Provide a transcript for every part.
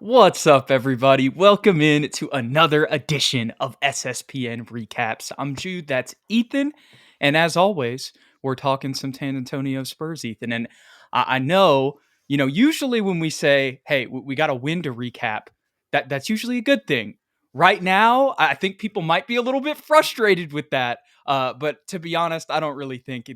What's up, everybody? Welcome in to another edition of SSPN Recaps. I'm Jude, that's Ethan, and as always, we're talking some San Antonio Spurs, Ethan. And I know, usually when we say, "Hey, we got a win to recap," that's usually a good thing. Right now, I think people might be a little bit frustrated with that. But to be honest, I don't really think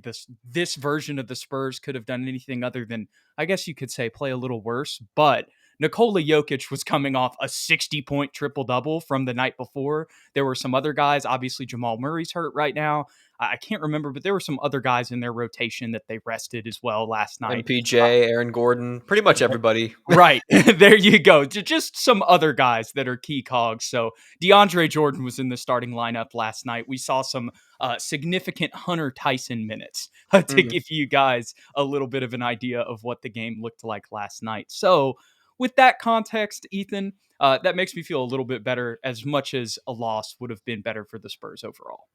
this version of the Spurs could have done anything other than, I guess you could say, play a little worse. But Nikola Jokic was coming off a 60-point triple-double from the night before. There were some other guys. Obviously, Jamal Murray's hurt right now. I can't remember, but there were some other guys in their rotation that they rested as well last night. MPJ, Aaron Gordon, pretty much everybody. Right. There you go. Just some other guys that are key cogs. So DeAndre Jordan was in the starting lineup last night. We saw some significant Hunter Tyson minutes to Mhm. give you guys a little bit of an idea of what the game looked like last night. So, with that context, Ethan, that makes me feel a little bit better, as much as a loss would have been better for the Spurs overall.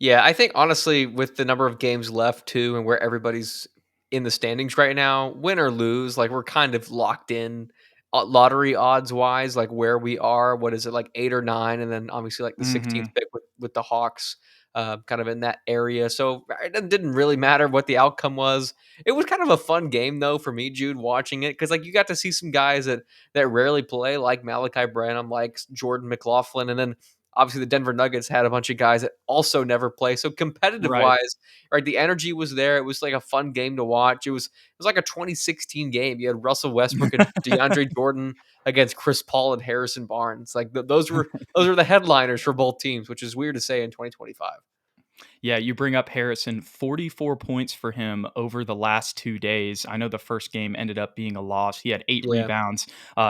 Yeah, I think honestly, with the number of games left too, and where everybody's in the standings right now, win or lose, like we're kind of locked in lottery odds wise, like where we are. What is it, like 8 or 9, and then obviously like the 16th Hmm. pick with the Hawks, kind of in that area. So it didn't really matter what the outcome was. It was kind of a fun game though for me, Jude, watching it because like you got to see some guys that rarely play, like Malachi Branham, like Jordan McLaughlin, and then obviously the Denver Nuggets had a bunch of guys that also never play. So competitive Right. wise, right, the energy was there. It was like a fun game to watch. It was like a 2016 game. You had Russell Westbrook and DeAndre Jordan against Chris Paul and Harrison Barnes. Like those were the headliners for both teams, which is weird to say in 2025. Yeah, you bring up Harrison, 44 points for him over the last 2 days. I know the first game ended up being a loss. He had 8 Yeah. rebounds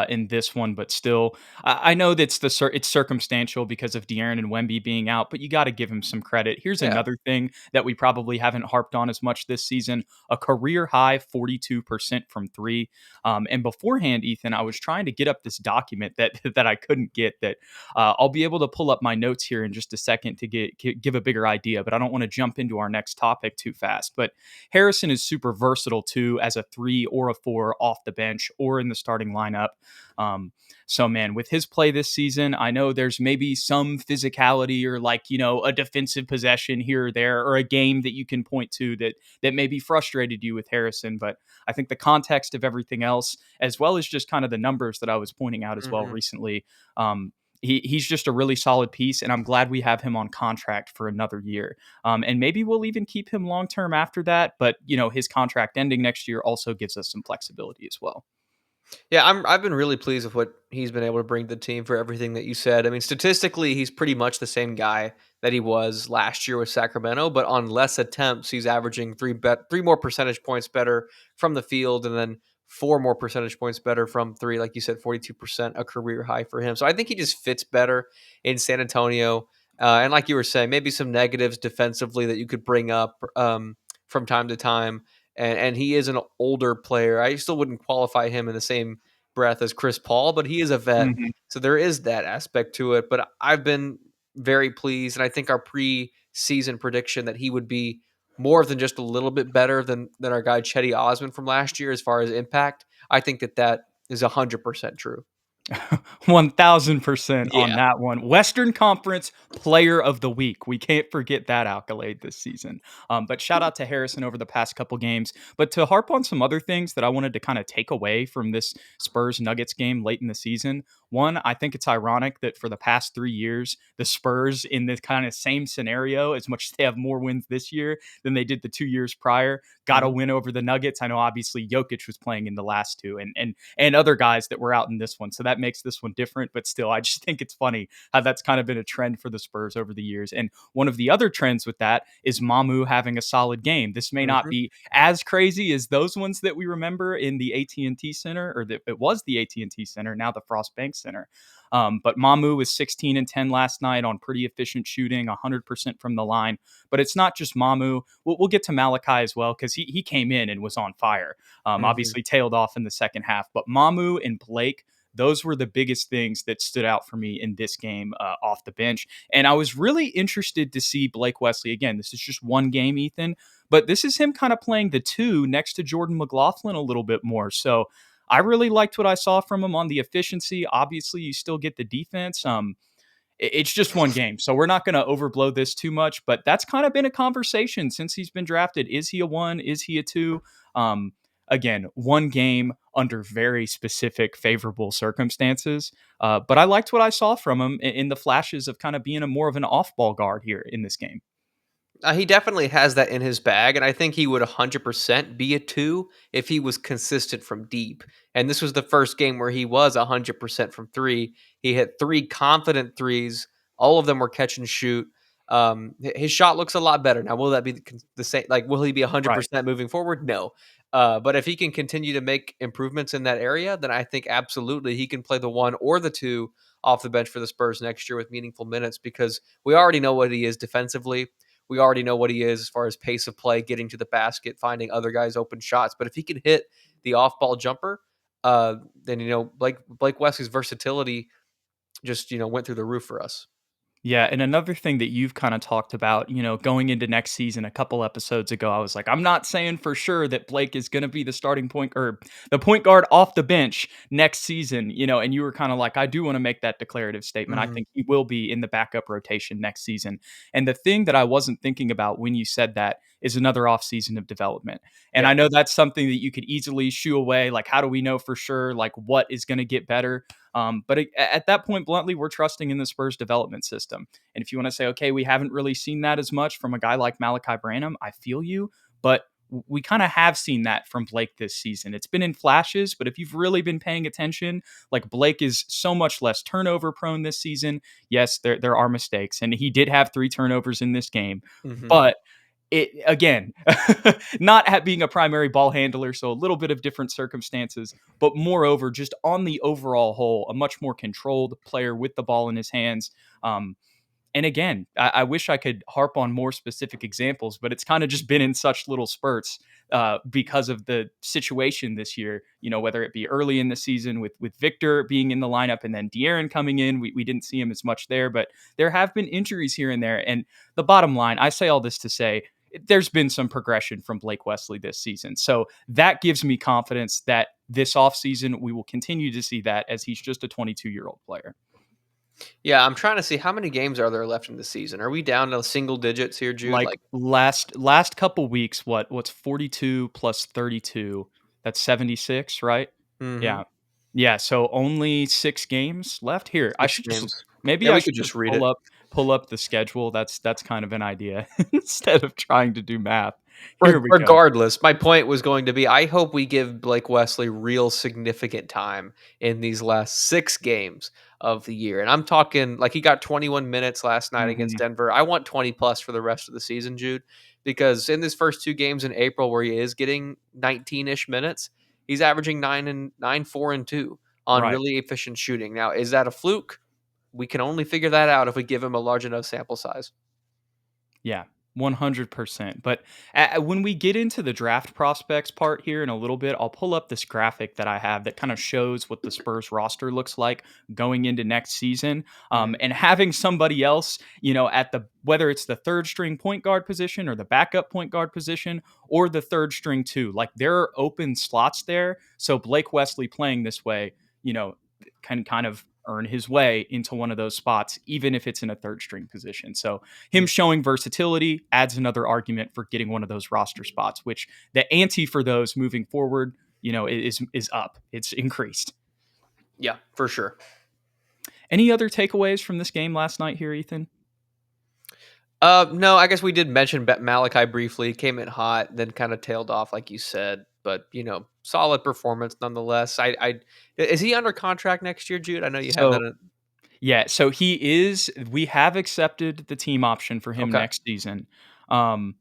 in this one, but still, I know that's it's circumstantial because of De'Aaron and Wemby being out, but you got to give him some credit. Here's Yeah. another thing that we probably haven't harped on as much this season: a career high 42% from three. And beforehand, Ethan, I was trying to get up this document that that I couldn't get. That I'll be able to pull up my notes here in just a second to give a bigger idea, but I don't want to jump into our next topic too fast. But Harrison is super versatile too, as a 3 or a 4 off the bench or in the starting lineup. So man, with his play this season, I know there's maybe some physicality or like, a defensive possession here or there, or a game that you can point to that maybe frustrated you with Harrison. But I think the context of everything else, as well as just kind of the numbers that I was pointing out as well Hmm. recently, he's just a really solid piece, and I'm glad we have him on contract for another year. And maybe we'll even keep him long term after that. But his contract ending next year also gives us some flexibility as well. Yeah, I've been really pleased with what he's been able to bring to the team for everything that you said. I mean, statistically, he's pretty much the same guy that he was last year with Sacramento, but on less attempts, he's averaging three more percentage points better from the field, and then 4 more percentage points better from three. Like you said, 42%, a career high for him. So I think he just fits better in San Antonio. And like you were saying, maybe some negatives defensively that you could bring up from time to time, and he is an older player. I still wouldn't qualify him in the same breath as Chris Paul, but he is a vet, Mhm. so there is that aspect to it. But I've been very pleased, and I think our pre-season prediction that he would be more than just a little bit better than our guy Chetty Osman from last year as far as impact. I think that is 100% true. 1000% on Yeah. that one. Western Conference Player of the Week. We can't forget that accolade this season. But shout out to Harrison over the past couple games. But to harp on some other things that I wanted to kind of take away from this Spurs Nuggets game late in the season. One, I think it's ironic that for the past 3 years, the Spurs in this kind of same scenario, as much as they have more wins this year than they did the 2 years prior, got a Mhm. win over the Nuggets. I know obviously Jokic was playing in the last two, and other guys that were out in this one. So that makes this one different. But still, I just think it's funny how that's kind of been a trend for the Spurs over the years. And one of the other trends with that is Mamu having a solid game. This may not Mhm. be as crazy as those ones that we remember in the AT&T Center, or it was the AT&T Center, now the Frost Bank Center. But Mamu was 16 and 10 last night on pretty efficient shooting, 100% from the line. But it's not just Mamu. We'll get to Malachi as well because he came in and was on fire. Mhm. Obviously tailed off in the second half, but Mamu and Blake, those were the biggest things that stood out for me in this game off the bench. And I was really interested to see Blake Wesley again. This is just one game, Ethan, but this is him kind of playing the two next to Jordan McLaughlin a little bit more. So I really liked what I saw from him on the efficiency. Obviously, you still get the defense. It's just one game, so we're not going to overblow this too much. But that's kind of been a conversation since he's been drafted. Is he a one? Is he a two? Um, Again, one game under very specific, favorable circumstances. But I liked what I saw from him in the flashes of kind of being a more of an off-ball guard here in this game. He definitely has that in his bag, and I think he would 100% be a 2 if he was consistent from deep. And this was the first game where he was 100% from 3. He hit 3 confident threes. All of them were catch and shoot. His shot looks a lot better now. Will that be the same? Like, will he be Right. 100% moving forward? No. But if he can continue to make improvements in that area, then I think absolutely he can play the 1 or the 2 off the bench for the Spurs next year with meaningful minutes, because we already know what he is defensively. We already know what he is as far as pace of play, getting to the basket, finding other guys open shots. But if he can hit the off-ball jumper, then Blake Wesley's versatility just went through the roof for us. Yeah, and another thing that you've kind of talked about, going into next season a couple episodes ago, I was like, I'm not saying for sure that Blake is going to be the starting point or the point guard off the bench next season, and you were kind of like, I do want to make that declarative statement. I Mhm. think he will be in the backup rotation next season. And the thing that I wasn't thinking about when you said that is another offseason of development. And Yeah. I know that's something that you could easily shoo away. Like, how do we know for sure, like, what is going to get better? But at that point, bluntly, we're trusting in the Spurs development system. And if you want to say, okay, we haven't really seen that as much from a guy like Malachi Branham, I feel you. But we kind of have seen that from Blake this season. It's been in flashes, but if you've really been paying attention, like Blake is so much less turnover prone this season. Yes, there are mistakes, and he did have 3 turnovers in this game, Mhm. but it again, not being a primary ball handler, so a little bit of different circumstances, but moreover, just on the overall whole, a much more controlled player with the ball in his hands. And again, I wish I could harp on more specific examples, but it's kind of just been in such little spurts because of the situation this year. Whether it be early in the season with Victor being in the lineup and then De'Aaron coming in, we didn't see him as much there, but there have been injuries here and there. And the bottom line, I say all this to say, there's been some progression from Blake Wesley this season. So that gives me confidence that this offseason we will continue to see that, as he's just a 22-year-old player. Yeah, I'm trying to see how many games are there left in the season. Are we down to single digits here, Jude? Like Like, last couple weeks, what's 42 plus 32? That's 76, right? mhm, Yeah. Yeah, so only 6 games left here. I 6 should just games. maybe Yeah, I we could should just just read pull it. up the schedule. That's kind of an idea instead of trying to do math. Here we go. Regardless, my point was going to be, I hope we give Blake Wesley real significant time in these last 6 games of the year, and I'm talking like he got 21 minutes last night against Mhm. Denver. I want 20 plus for the rest of the season, Jude, because in his first 2 games in April where he is getting 19-ish minutes, he's averaging 9, 4, and 2 on Right. really efficient shooting. Now, is that a fluke? We can only figure that out if we give him a large enough sample size. Yeah, 100%. But when we get into the draft prospects part here in a little bit, I'll pull up this graphic that I have that kind of shows what the Spurs roster looks like going into next season. Mhm. And having somebody else, at whether it's the third string point guard position or the backup point guard position or the third string too, like there are open slots there. So Blake Wesley playing this way, can kind of earn his way into one of those spots, even if it's in a third string position. So him showing versatility adds another argument for getting one of those roster spots, which the ante for those moving forward, is up. It's increased. Yeah, for sure. Any other takeaways from this game last night here, Ethan? No, I guess we did mention Malachi briefly. Came in hot, then kind of tailed off, like you said. But solid performance nonetheless. Is he under contract next year, Jude? I know you had that. So yeah, so he is. We have accepted the team option for him Okay. next season. Um,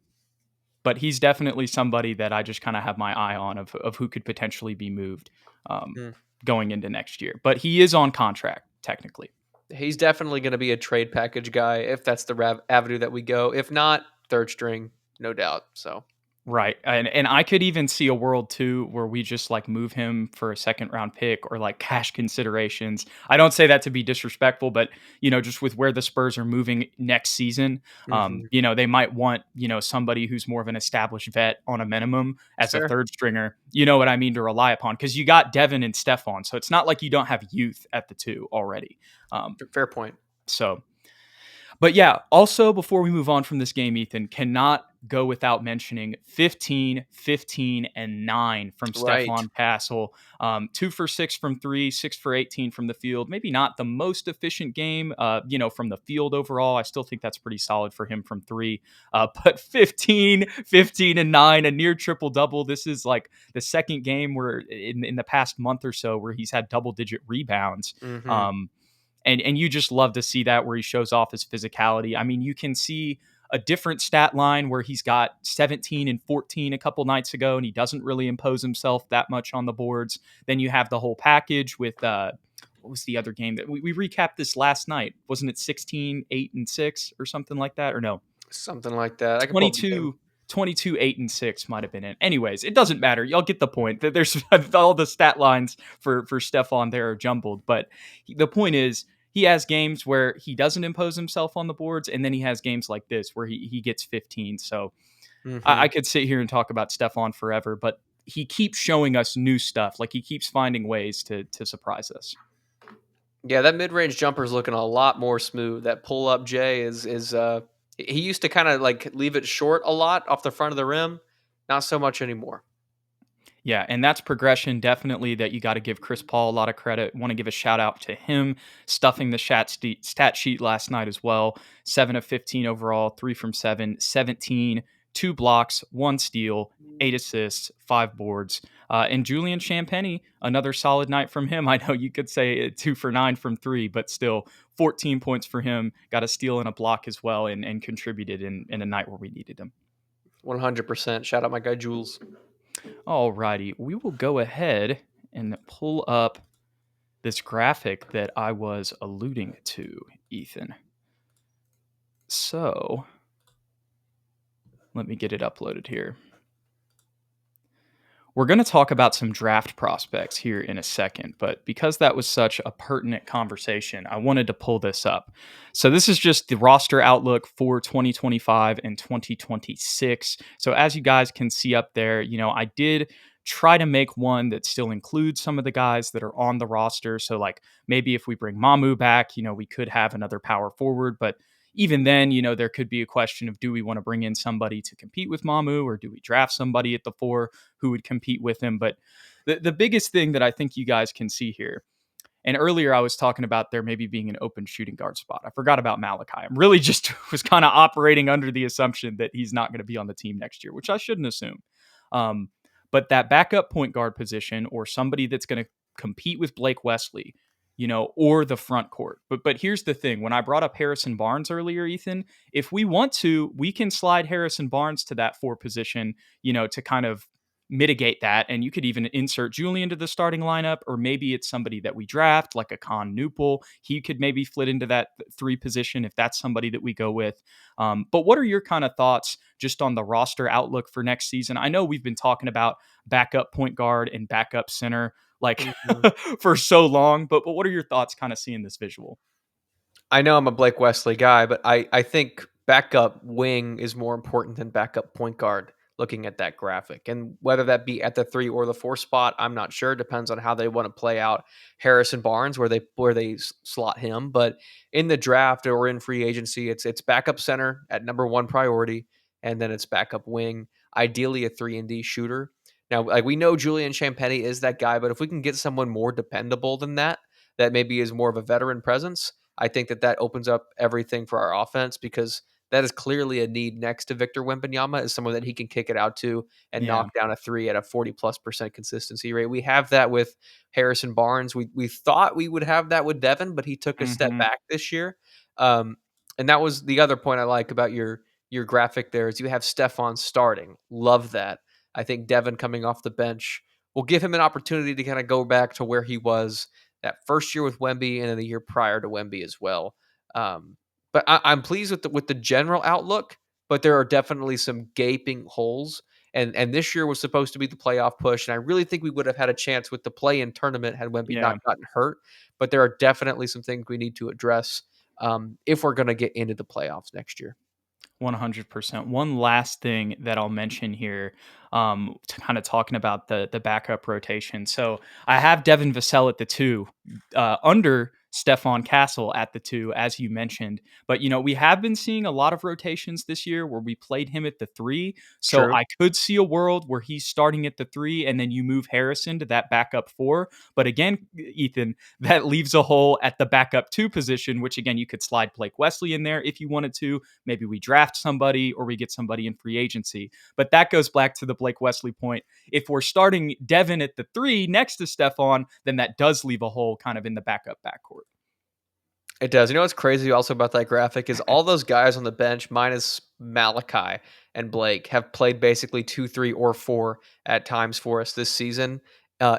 but he's definitely somebody that I just kind of have my eye on of who could potentially be moved Hmm. going into next year. But he is on contract technically. He's definitely going to be a trade package guy if that's the avenue that we go. If not, third string, no doubt. So Right, and I could even see a world too where we just, like, move him for a second round pick or, like, cash considerations. I don't say that to be disrespectful, but, just with where the Spurs are moving next season, Mhm. they might want, somebody who's more of an established vet on a minimum as a Fair. 3rd stringer, you know what I mean, to rely upon because you got Devin and Stephon, so it's not like you don't have youth at the 2 already. Um, Fair point. so but yeah, also before we move on from this game, Ethan, cannot go without mentioning 15, 15, and 9 from Right. Stephon Castle. 2 for 6 from 3, 6 for 18 from the field. Maybe not the most efficient game, from the field overall. I still think that's pretty solid for him from 3. But 15, 15, and 9, a near triple double. This is like the second game where in the past month or so where he's had double digit rebounds. Mhm. Um, and you just love to see that where he shows off his physicality. I mean, you can see a different stat line where he's got 17 and 14 a couple nights ago, and he doesn't really impose himself that much on the boards. Then you have the whole package with what was the other game that we recapped this last night? Wasn't it 16, 8, and 6 or something like that? Or no, Something like that. I can pull up the game. 22, 22, 8, and 6 might have been it. Anyways, it doesn't matter. Y'all get the point. There's all the stat lines for Stephon there are jumbled. But the point is, he has games where he doesn't impose himself on the boards, and then he has games like this where he gets 15. So I Mhm. could sit here and talk about Stephon forever, but he keeps showing us new stuff. Like he keeps finding ways to surprise us. Yeah, that mid-range jumper is looking a lot more smooth. That pull-up J he used to kinda, like, leave it short a lot off the front of the rim, not so much anymore. Yeah, and that's progression definitely that you got to give Chris Paul a lot of credit. Want to give a shout out to him stuffing the stat sheet last night as well. 7 of 15 overall, 3 from 7, 17, 2 blocks, 1 steal, 8 assists, 5 boards. And Julian Champagny, another solid night from him. I know you could say 2 for 9 from 3, but still 14 points for him. Got a steal and a block as well and contributed in a night where we needed him. 100%. Shout out my guy Jules. Alrighty, we will go ahead and pull up this graphic that I was alluding to, Ethan. So let me get it uploaded here. We're going to talk about some draft prospects here in a second, but because that was such a pertinent conversation, I wanted to pull this up. So, this is just the roster outlook for 2025 and 2026. So, as you guys can see up there, I did try to make one that still includes some of the guys that are on the roster. So, like maybe if we bring Mamu back, we could have another power forward, but even then, there could be a question of do we want to bring in somebody to compete with Mamu or do we draft somebody at the 4 who would compete with him? But the biggest thing that I think you guys can see here, and earlier I was talking about there maybe being an open shooting guard spot. I forgot about Malachi. I'm really just was kind of operating under the assumption that he's not going to be on the team next year, which I shouldn't assume. Um, but that backup point guard position or somebody that's going to compete with Blake Wesley, or the front court. But here's the thing: when I brought up Harrison Barnes earlier, Ethan, if we want to, we can slide Harrison Barnes to that 4 position, to kind of mitigate that. And you could even insert Julian to the starting lineup, or maybe it's somebody that we draft, like a Kon Knueppel. He could maybe flit into that 3 position if that's somebody that we go with. But what are your kind of thoughts just on the roster outlook for next season? I know we've been talking about backup point guard and backup center like Mhm. for so long, but what are your thoughts kind of seeing this visual? I know I'm a Blake Wesley guy, but I think backup wing is more important than backup point guard looking at that graphic. And whether that be at the 3 or the 4 spot, I'm not sure. Depends on how they want to play out Harrison Barnes where they slot him, but in the draft or in free agency, it's backup center at number 1 priority and then it's backup wing, ideally a 3 and D shooter. Now, like we know Julian Champagny is that guy, but if we can get someone more dependable than that maybe is more of a veteran presence, I think that opens up everything for our offense because that is clearly a need next to Victor Wembanyama is someone that he can kick it out to and Yeah. knock down a 3 at a 40+% consistency rate. We have that with Harrison Barnes. We thought we would have that with Devin, but he took a step Hmm. back this year. Um, and that was the other point I like about your graphic there is you have Stephon starting. Love that. I think Devin coming off the bench will give him an opportunity to kind of go back to where he was that first year with Wemby and then the year prior to Wemby as well. But I'm pleased with the general outlook, but there are definitely some gaping holes. And this year was supposed to be the playoff push, and I really think we would have had a chance with the play-in tournament had Wemby Yeah. not gotten hurt. But there are definitely some things we need to address if we're going to get into the playoffs next year. 100%. One last thing that I'll mention here, to kind of talking about the backup rotation. So I have Devin Vassell at the two, under Stefan Castle at the two, as you mentioned. But we have been seeing a lot of rotations this year where we played him at the three. So True. I could see a world where he's starting at the three, and then you move Harrison to that backup four. But again, Ethan, that leaves a hole at the backup two position, which again you could slide Blake Wesley in there if you wanted to. Maybe we draft somebody or we get somebody in free agency. But that goes back to the Blake Wesley point. If we're starting Devin at the three next to Stefan, then that does leave a hole kind of in the backup backcourt. It does. You know what's crazy also about that graphic is all those guys on the bench, minus Malachi and Blake, have played basically 2, 3, or 4 at times for us this season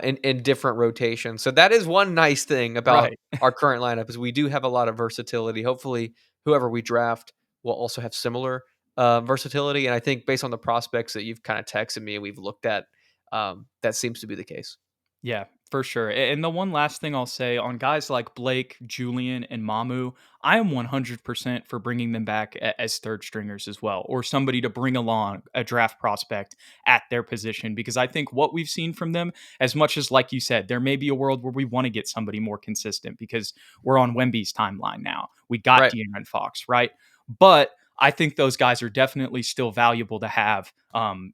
in different rotations. So that is one nice thing about Right. our current lineup is we do have a lot of versatility. Hopefully, whoever we draft will also have similar versatility. And I think based on the prospects that you've kind of texted me and we've looked at, that seems to be the case. Yeah, for sure. And the one last thing I'll say on guys like Blake, Julian, and Mamu, I am 100% for bringing them back as third stringers as well, or somebody to bring along a draft prospect at their position. Because I think what we've seen from them, as much as, like you said, there may be a world where we want to get somebody more consistent because we're on Wemby's timeline now. We got Right. De'Aaron Fox, right? But I think those guys are definitely still valuable to have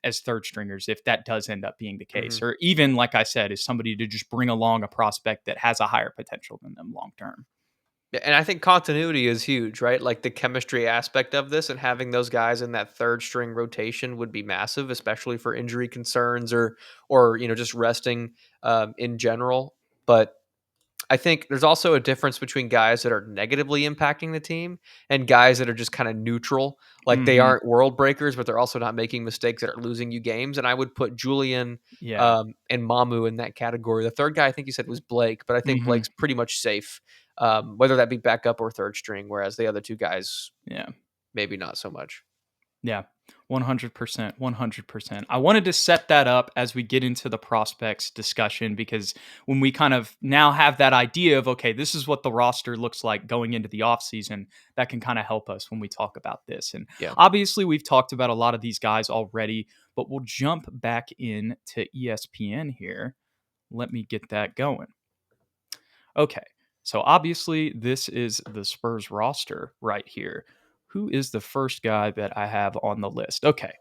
as third stringers if that does end up being the Mhm. case. Or even, like I said, is somebody to just bring along a prospect that has a higher potential than them long term. Yeah, and I think continuity is huge, right? Like the chemistry aspect of this and having those guys in that third string rotation would be massive, especially for injury concerns or just resting in general. But I think there's also a difference between guys that are negatively impacting the team and guys that are just kind of neutral. Like they Hmm. aren't world breakers, but they're also not making mistakes that are losing you games. And I would put Julian Yeah. and Mamu in that category. The third guy I think you said was Blake, but I think Hmm. Blake's pretty much safe, whether that be backup or third string, whereas the other two guys, Yeah. maybe not so much. Yeah, 100%. 100%. I wanted to set that up as we get into the prospects discussion because when we kind of now have that idea of, okay, this is what the roster looks like going into the offseason, that can kind of help us when we talk about this. And Yeah. obviously, we've talked about a lot of these guys already, but we'll jump back in to ESPN here. Let me get that going. Okay. So obviously, this is the Spurs roster right here. Who is the first guy that I have on the list? Okay.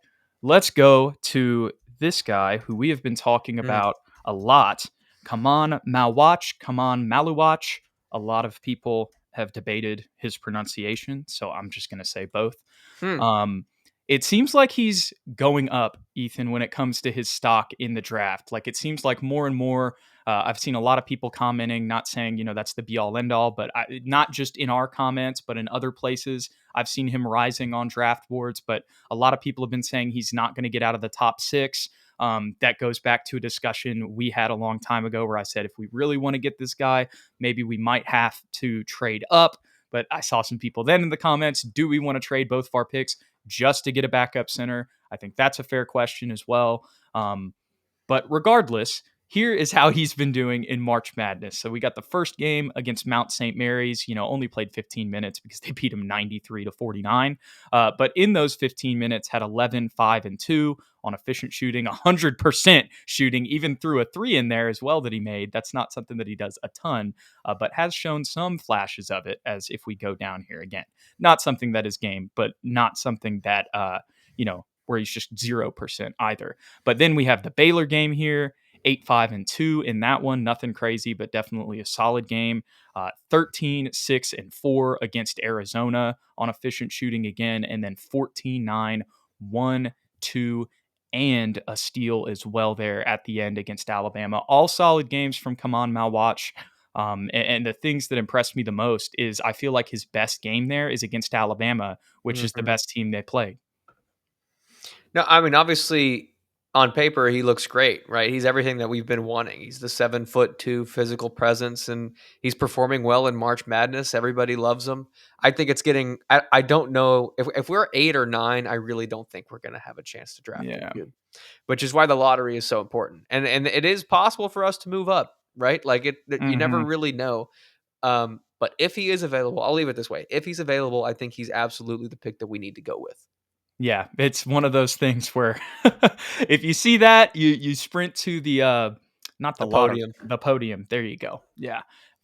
Let's go to this guy who we have been talking Mm. about a lot. Khaman Maluach. Khaman Maluach. A lot of people have debated his pronunciation, so I'm just going to say both. Hmm. Um, it seems like he's going up, Ethan, when it comes to his stock in the draft. Like it seems like more and more I've seen a lot of people commenting, not saying, that's the be all end all, but not just in our comments, but in other places. I've seen him rising on draft boards, but a lot of people have been saying he's not going to get out of the top six. That goes back to a discussion we had a long time ago where I said, if we really want to get this guy, maybe we might have to trade up. But I saw some people then in the comments, do we want to trade both of our picks just to get a backup center? I think that's a fair question as well. But regardless, here is how he's been doing in March Madness. So we got the first game against Mount St. Mary's, only played 15 minutes because they beat him 93-49. But in those 15 minutes, had 11, 5, and 2 on efficient shooting, 100% shooting, even threw a three in there as well that he made. That's not something that he does a ton, but has shown some flashes of it as if we go down here again. Not something that is game, but not something that, where he's just 0% either. But then we have the Baylor game here, 8, 5, and 2 in that one. Nothing crazy, but definitely a solid game. 13, 6, and 4 against Arizona on efficient shooting again. And then 14, 9, 1, 2, and a steal as well there at the end against Alabama. All solid games from Khaman Maluach. And the things that impressed me the most is I feel like his best game there is against Alabama, which is the Mhm. best team they played. No, I mean, obviously, on paper, he looks great, right? He's everything that we've been wanting. He's the 7'2" physical presence, and he's performing well in March Madness. Everybody loves him. I think it's getting. I don't know if we're 8 or 9. I really don't think we're going to have a chance to draft him, Yeah. Jude, which is why the lottery is so important. And it is possible for us to move up, right? Like you never Mhm. really know. But if he is available, I'll leave it this way. If he's available, I think he's absolutely the pick that we need to go with. Yeah, it's one of those things where if you see that, you sprint to the, not the The lottery, podium. the podium. There you go. Yeah,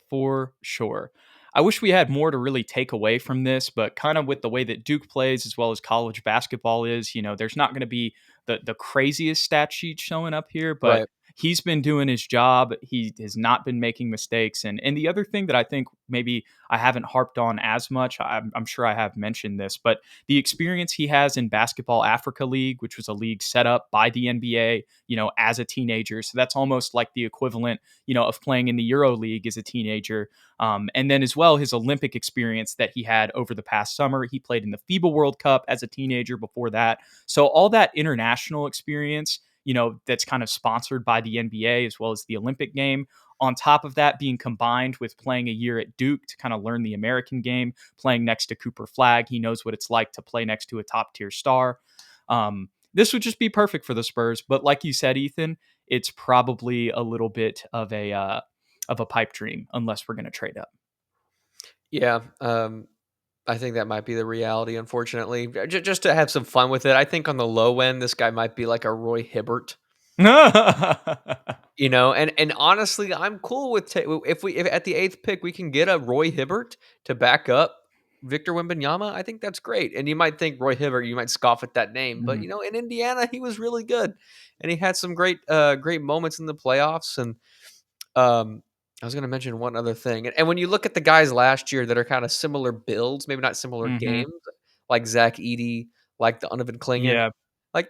for sure. I wish we had more to really take away from this, but kind of with the way that Duke plays as well as college basketball is, there's not going to be the craziest stat sheet showing up here, but Right. he's been doing his job. He has not been making mistakes. And the other thing that I think maybe I haven't harped on as much, I'm sure I have mentioned this, but the experience he has in Basketball Africa League, which was a league set up by the NBA, as a teenager. So that's almost like the equivalent, of playing in the Euro League as a teenager. And then as well, his Olympic experience that he had over the past summer. He played in the FIBA World Cup as a teenager before that. So all that international experience, that's kind of sponsored by the NBA as well as the Olympic game. On top of that, being combined with playing a year at Duke to kind of learn the American game, playing next to Cooper Flag. He knows what it's like to play next to a top tier star. This would just be perfect for the Spurs. But like you said, Ethan, it's probably a little bit of a pipe dream unless we're going to trade up. Yeah. I think that might be the reality, unfortunately. Just to have some fun with it. I think on the low end, this guy might be like a Roy Hibbert. And honestly, I'm cool with if at the eighth pick we can get a Roy Hibbert to back up Victor Wembanyama. I think that's great. And you might think Roy Hibbert, you might scoff at that name, but Mhm. in Indiana he was really good, and he had some great moments in the playoffs. And I was going to mention one other thing, and when you look at the guys last year that are kind of similar builds, maybe not similar Mhm. games, like Zach Edey, like the Donovan Clingan, Yeah. like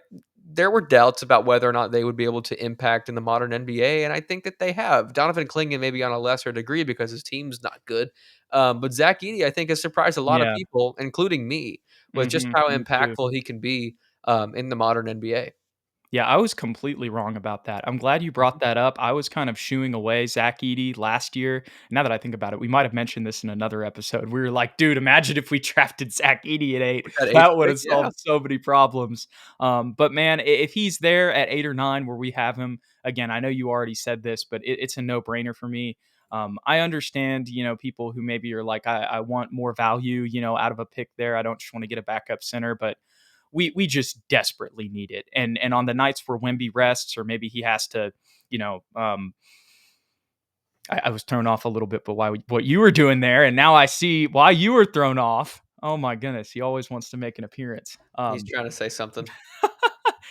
there were doubts about whether or not they would be able to impact in the modern NBA, and I think that they have. Donovan Clingan maybe on a lesser degree because his team's not good, but Zach Edey I think has surprised a lot of Yeah. people, including me, with just Mhm. how Me too. impactful he can be in the modern NBA. Yeah, I was completely wrong about that. I'm glad you brought Mhm. that up. I was kind of shooing away Zach Edey last year. Now that I think about it, we might have mentioned this in another episode. We were like, dude, imagine if we drafted Zach Edey at 8. With that eighth That would pick, have yeah. solved so many problems. But man, if he's there at 8 or 9 where we have him, again, I know you already said this, but it's a no brainer for me. I understand, people who maybe are like, I want more value, out of a pick there. I don't just want to get a backup center, but we just desperately need it. And on the nights where Wemby rests, or maybe he has to, you know, I was thrown off a little bit, but what you were doing there, and now I see why you were thrown off. Oh my goodness, he always wants to make an appearance. He's trying to say something.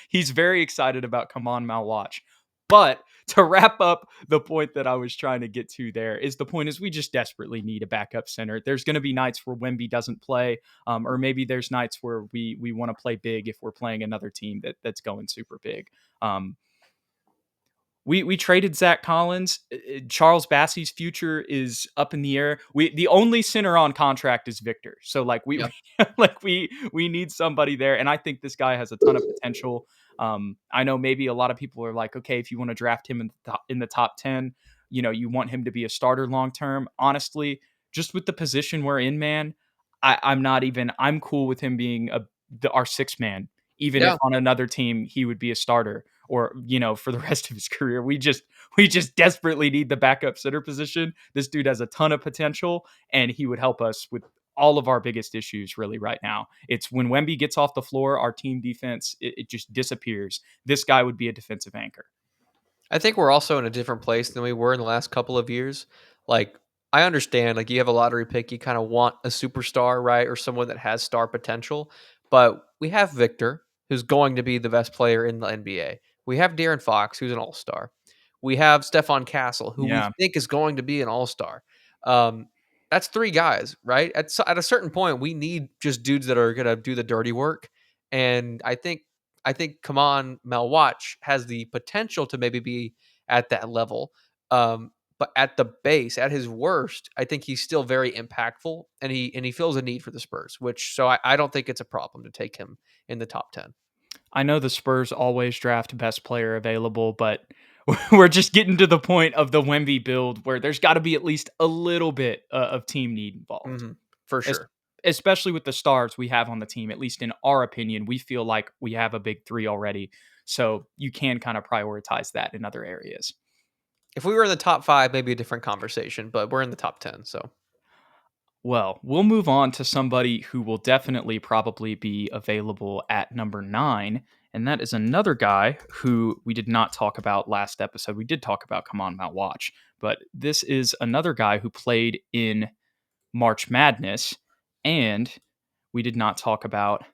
He's very excited about Khaman Maluach. But to wrap up the point that I was trying to get to there is the point is we just desperately need a backup center. There's going to be nights where Wemby doesn't play, or maybe there's nights where we want to play big if we're playing another team that's going super big. Um, we traded Zach Collins. Charles Bassey's future is up in the air. The only center on contract is Victor. So like we Yeah. like we need somebody there, and I think this guy has a ton of potential. I know maybe a lot of people are like, okay, if you want to draft him in the top 10, you want him to be a starter long term. Honestly, just with the position we're in, man, I'm not even. I'm cool with him being our sixth man, even if Yeah. on another team he would be a starter or for the rest of his career. We just desperately need the backup center position. This dude has a ton of potential, and he would help us with all of our biggest issues really right now. It's when Wemby gets off the floor, our team defense it just disappears. This guy would be a defensive anchor. I think we're also in a different place than we were in the last couple of years. Like, I understand, like, you have a lottery pick, you kind of want a superstar, right? Or someone that has star potential. But we have Victor, who's going to be the best player in the NBA. We have De'Aaron Fox, who's an all star. We have Stephon Castle, who we Yeah. think is going to be an all star. Um, that's three guys, right? At a certain point, we need just dudes that are going to do the dirty work. And I think Khaman Maluach has the potential to maybe be at that level. But at the base, at his worst, I think he's still very impactful, and he feels a need for the Spurs, which so I don't think it's a problem to take him in the top 10. I know the Spurs always draft best player available, but we're just getting to the point of the Wemby build where there's got to be at least a little bit of team need involved, Hmm. For es- sure. especially with the stars we have on the team. At least in our opinion, we feel like we have a big three already, so you can kind of prioritize that in other areas. If we were in the top 5, maybe a different conversation, but we're in the top 10, so. Well, we'll move on to somebody who will definitely probably be available at number 9, and that is another guy who we did not talk about last episode. We did talk about Khaman Maluach, but this is another guy who played in March Madness, and we did not talk about,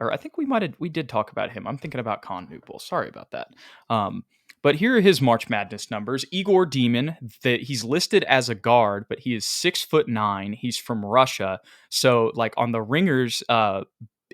or I think we did talk about him. I'm thinking about Kon Knueppel. Sorry about that. Um, but here are his March Madness numbers. Egor Demin, that he's listed as a guard, but he is 6'9". He's from Russia. So like on the Ringers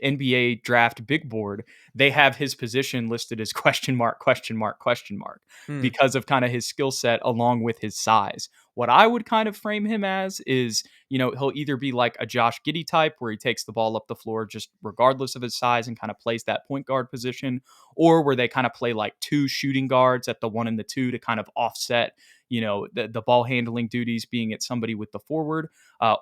NBA draft big board, they have his position listed as question mark, question mark, question mark, Hmm. because of kind of his skill set along with his size. What I would kind of frame him as is, he'll either be like a Josh Giddey type where he takes the ball up the floor just regardless of his size and kind of plays that point guard position, or where they kind of play like two shooting guards at the 1 and the 2 to kind of offset, the ball handling duties being at somebody with the forward.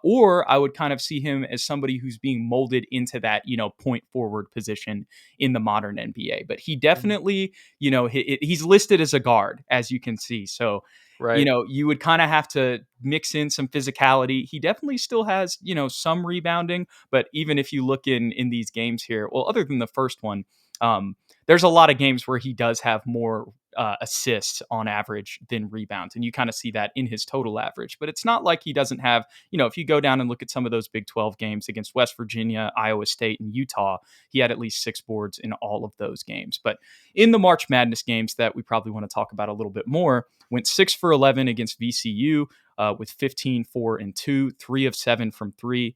Or I would kind of see him as somebody who's being molded into that, point forward position in the modern NBA. But he Mhm. definitely, he's listed as a guard, as you can see. So, Right. you would kind of have to mix in some physicality. He definitely still has, some rebounding, but even if you look in these games here, well, other than the first one, um, there's a lot of games where he does have more assists on average than rebounds, and you kind of see that in his total average. But it's not like he doesn't have, if you go down and look at some of those Big 12 games against West Virginia, Iowa State, and Utah, he had at least 6 boards in all of those games. But in the March Madness games that we probably want to talk about a little bit more, went 6 for 11 against VCU with 15, 4, and 2, 3 of 7 from 3,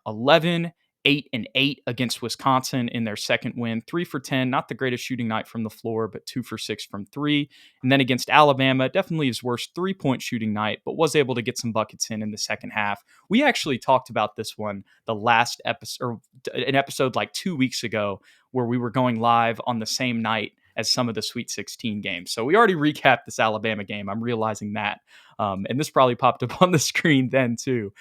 11, 8 and 8 against Wisconsin in their second win, 3 for 10, not the greatest shooting night from the floor, but 2 for 6 from 3. And then against Alabama, definitely his worst 3-point shooting night, but was able to get some buckets in the second half. We actually talked about this one the last episode, or an episode like 2 weeks ago, where we were going live on the same night as some of the Sweet 16 games. So we already recapped this Alabama game. I'm realizing that. And this probably popped up on the screen then too.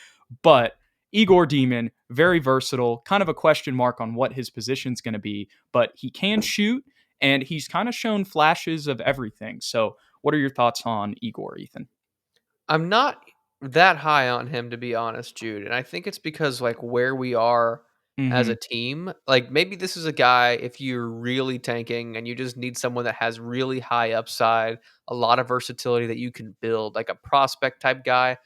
But Egor Demin, very versatile, kind of a question mark on what his position's going to be, but he can shoot and he's kind of shown flashes of everything. So, what are your thoughts on Egor, Ethan? I'm not that high on him, to be honest, Jude, and I think it's because, like, where we are as a Hmm. team, like, maybe this is a guy if you're really tanking and you just need someone that has really high upside, a lot of versatility that you can build, like a prospect type guy,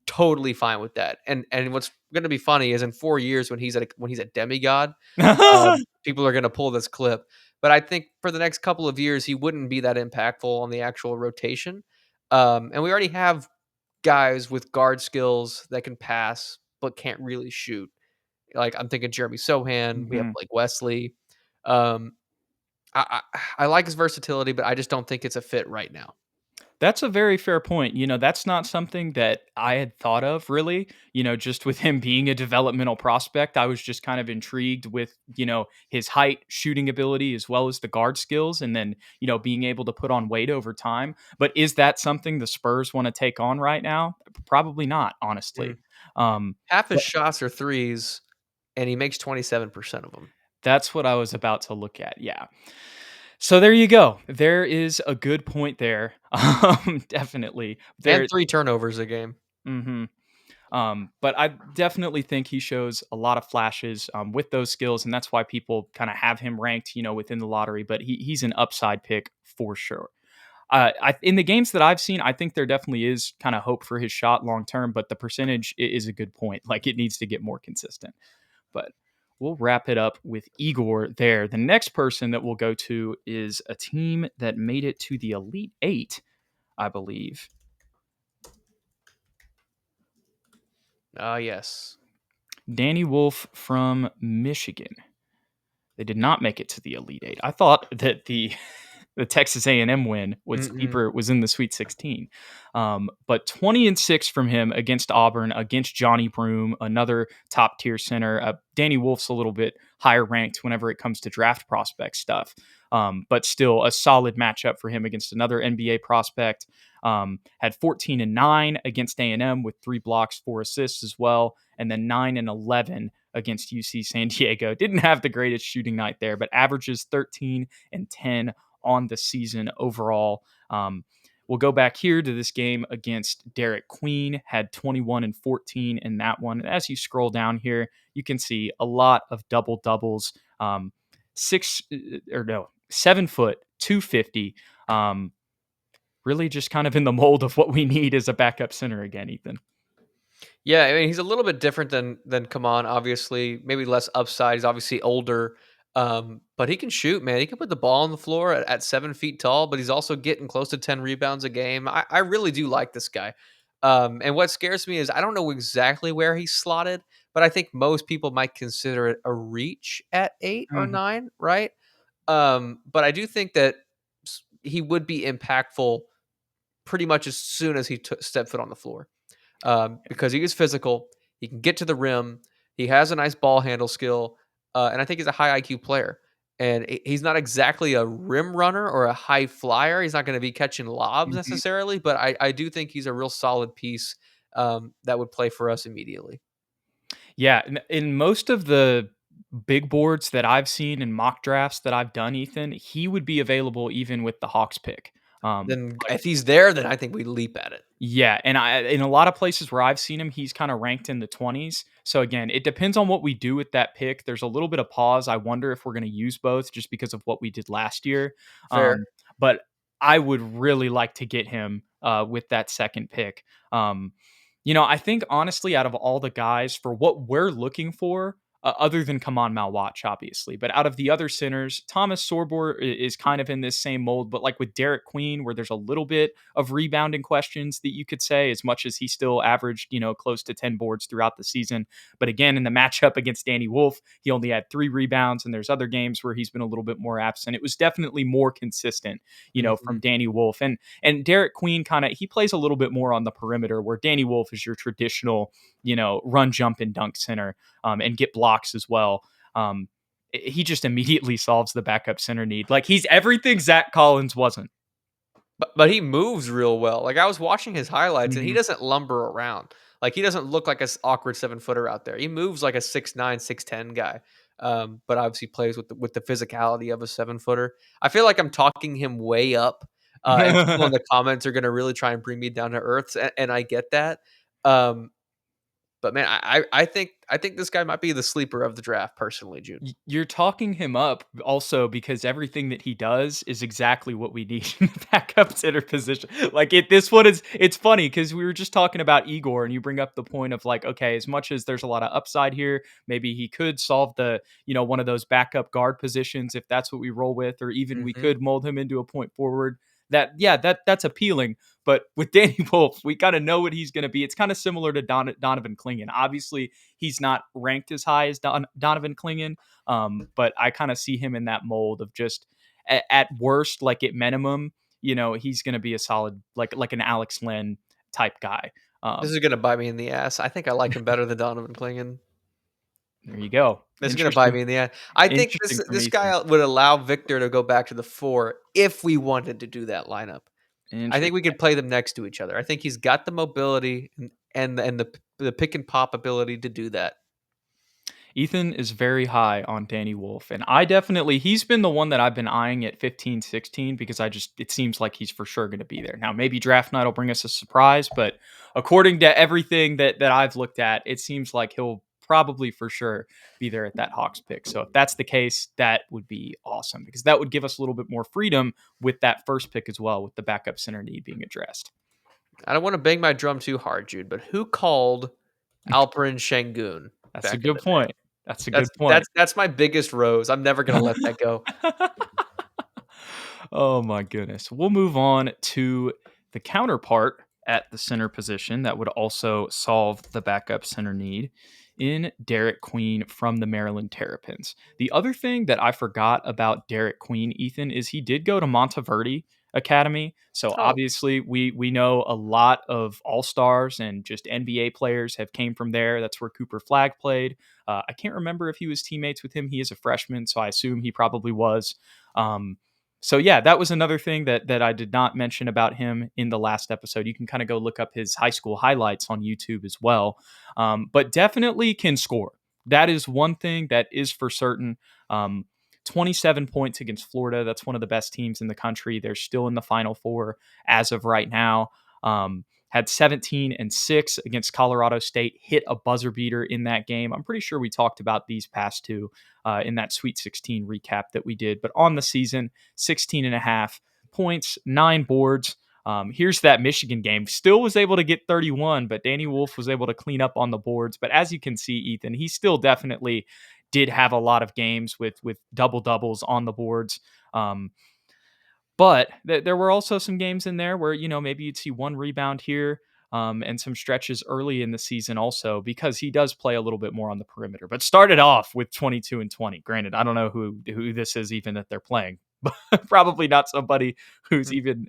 totally fine with that. And what's gonna be funny is in 4 years when he's a demigod, people are gonna pull this clip. But I think for the next couple of years, he wouldn't be that impactful on the actual rotation. And we already have guys with guard skills that can pass but can't really shoot. Like I'm thinking Jeremy Sohan, we have Hmm. Blake Wesley. Um, I like his versatility, but I just don't think it's a fit right now. That's a very fair point. That's not something that I had thought of really. Just with him being a developmental prospect, I was just kind of intrigued with, his height, shooting ability, as well as the guard skills, and then, being able to put on weight over time. But is that something the Spurs want to take on right now? Probably not, honestly. Mm. Um, Half his but shots are threes, and he makes 27% of them. that's what I was about to look at. Yeah. So there you go. There is a good point there. Definitely. And There. 3 turnovers a game. Mhm. But I definitely think he shows a lot of flashes with those skills, and that's why people kind of have him ranked, within the lottery. But he's an upside pick for sure. In the games that I've seen, I think there definitely is kind of hope for his shot long term, but the percentage is a good point. Like it needs to get more consistent. But we'll wrap it up with Igor there. The next person that we'll go to is a team that made it to the Elite Eight, I believe. Ah, yes. Danny Wolf from Michigan. They did not make it to the Elite Eight. I thought that the the Texas A&M win Mm-mm. was in the Sweet 16. But 20-6 from him against Auburn, against Johnny Broome, another top tier center. Danny Wolf's a little bit higher ranked whenever it comes to draft prospect stuff. But still a solid matchup for him against another NBA prospect. Had 14-9 against A&M with 3 blocks, 4 assists as well, and then 9-11 against UC San Diego. Didn't have the greatest shooting night there, but averages 13-10 on the season overall. We'll go back here to this game against Derik Queen, had 21-14 in that one. And as you scroll down here, you can see a lot of double doubles. 7 foot, 250. Really just kind of in the mold of what we need as a backup center again, Ethan. Yeah, I mean, he's a little bit different than Khaman, obviously. Maybe less upside. He's obviously older, but he can shoot, man. He can put the ball on the floor at 7 feet tall, but he's also getting close to 10 rebounds a game. I really do like this guy. And what scares me is I don't know exactly where he's slotted, but I think most people might consider it a reach at 8 or 9, right? But I do think that he would be impactful pretty much as soon as he stepped foot on the floor, because he is physical. He can get to the rim. He has a nice ball handle skill, and I think he's a high IQ player. And he's not exactly a rim runner or a high flyer. He's not going to be catching lobs Mhm. necessarily, but I do think he's a real solid piece that would play for us immediately. Yeah, in most of the big boards that I've seen in mock drafts that I've done, Ethan, he would be available even with the Hawks pick. Then if he's there, then I think we leap at it. Yeah, and in a lot of places where I've seen him, he's kind of ranked in the 20s. So again, it depends on what we do with that pick. There's a little bit of pause. I wonder if we're going to use both just because of what we did last year. Fair. But I would really like to get him with that second pick. I think honestly, out of all the guys for what we're looking for, other than Khaman Maluach, obviously. But out of the other centers, Thomas Sorbor is kind of in this same mold, but like with Derik Queen, where there's a little bit of rebounding questions that you could say, as much as he still averaged, close to 10 boards throughout the season. But again, in the matchup against Danny Wolf, he only had 3 rebounds, and there's other games where he's been a little bit more absent. It was definitely more consistent, Mhm. from Danny Wolf. And Derik Queen he plays a little bit more on the perimeter, where Danny Wolf is your traditional, run, jump, and dunk center, and get blocks as well. He just immediately solves the backup center need. Like he's everything Zach Collins wasn't. But he moves real well. Like, I was watching his highlights, and he Mhm. doesn't lumber around. Like, he doesn't look like a awkward 7-footer out there. He moves like a 6'9", 6'10" guy, but obviously plays with the physicality of a 7-footer. I feel like I'm talking him way up, and people in the comments are gonna really try and bring me down to earth, and I get that. Um, but man, I think this guy might be the sleeper of the draft personally, Jude. You're talking him up also because everything that he does is exactly what we need in the backup center position. Like this one it's funny because we were just talking about Igor and you bring up the point of like, okay, as much as there's a lot of upside here, maybe he could solve one of those backup guard positions if that's what we roll with, or even we Mhm. could mold him into a point forward. That's appealing. But with Danny Wolf, we kind of know what he's going to be. It's kind of similar to Donovan Clingan. Obviously, he's not ranked as high as Donovan Clingan, but I kind of see him in that mold of just at worst, like at minimum, he's going to be a solid, like an Alex Len type guy. This Um, is gonna bite me in the ass. I think I like him better than Donovan Clingan. there you go. This is gonna bite Interesting, me in the ass. I think this interesting from this Ethan. guy would allow Victor to go back to the 4 if we wanted to do that lineup. I think we Interesting. could play them next to each other. I think he's got the mobility and the pick and pop ability to do that. Ethan is very high on Danny Wolf, and he's been the one that I've been eyeing at 15, 16 because it seems like he's for sure going to be there. Now, maybe draft night will bring us a surprise, but according to everything that I've looked at, it seems like he'll probably for sure be there at that Hawks pick. So if that's the case, that would be awesome because that would give us a little bit more freedom with that first pick as well, with the backup center need being addressed. I don't wanna bang my drum too hard, Jude, but who called Alperen Şengün That's a back in good the day? point. That's a That's good point. that's that's my biggest rose. I'm never gonna let that go. Oh my goodness. We'll move on to the counterpart at the center position that would also solve the backup center need in Derik Queen from the Maryland Terrapins. The other thing that I forgot about Derik Queen, Ethan, is he did go to Monteverdi academy. So Oh, obviously we know a lot of all-stars and just NBA players have came from there. That's where Cooper Flagg played. I can't remember if he was teammates with him. He is a freshman, so I assume he probably was. Um, so yeah, that was another thing that I did not mention about him in the last episode. You can kind of go look up his high school highlights on YouTube as well. But definitely can score. That is one thing that is for certain. Um, 27 points against Florida. That's one of the best teams in the country. They're still in the Final Four as of right now. Had 17 and 6 against Colorado State, hit a buzzer beater in that game. I'm pretty sure we talked about these past two in that Sweet 16 recap that we did. But on the season, 16 and a half points, 9 boards. Here's that Michigan game. Still was able to get 31, but Danny Wolf was able to clean up on the boards. But as you can see, Ethan, he still definitely did have a lot of games with double doubles on the boards. But there were also some games in there where, maybe you'd see one rebound here, and some stretches early in the season also, because he does play a little bit more on the perimeter. But started off with 22 and 20. Granted, I don't know who this is even that they're playing. But probably not somebody who's mhm. even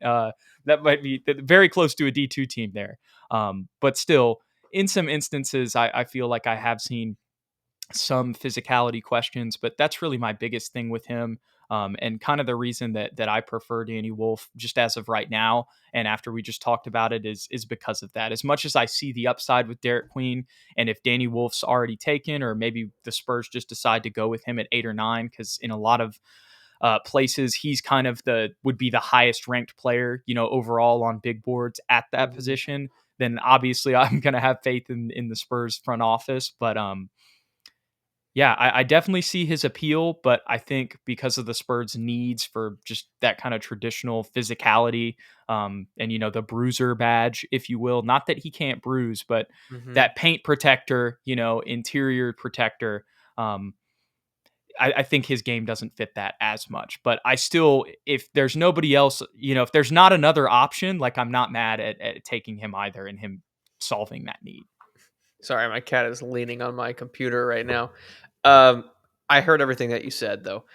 that might be very close to a D2 team there. But still, in some instances, I feel like I have seen some physicality questions, but that's really my biggest thing with him. And kind of the reason that I prefer Danny Wolf just as of right now, and after we just talked about it, is because of that. As much as I see the upside with Derik Queen, and if Danny Wolf's already taken, or maybe the Spurs just decide to go with him at 8 or 9, because in a lot of places he's kind of would be the highest ranked player, overall on big boards at that Mhm. position. Then obviously I'm gonna have faith in the Spurs front office, but yeah, I definitely see his appeal, but I think because of the Spurs' needs for just that kind of traditional physicality, and the bruiser badge, if you will, not that he can't bruise, but Mhm. that paint protector, interior protector. Um, I think his game doesn't fit that as much. But I still, if there's nobody else, if there's not another option, like I'm not mad at taking him either and him solving that need. Sorry, my cat is leaning on my computer right now. Um, I heard everything that you said, though.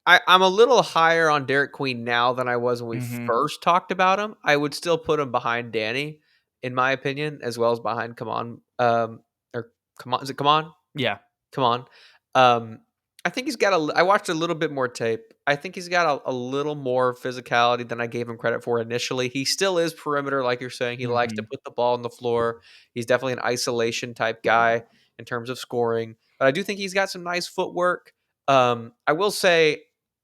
I'm a little higher on Derik Queen now than I was when we Hmm. first talked about him. I would still put him behind Danny, in my opinion, as well as behind Khaman. Or Khaman, is it Khaman? Yeah, Come on. Um, I think he's got I watched a little bit more tape. I think he's got a little more physicality than I gave him credit for initially. He still is perimeter, like you're saying. He likes to hmm put the ball on the floor. He's definitely an isolation type guy in terms of scoring. But I do think he's got some nice footwork. I will say,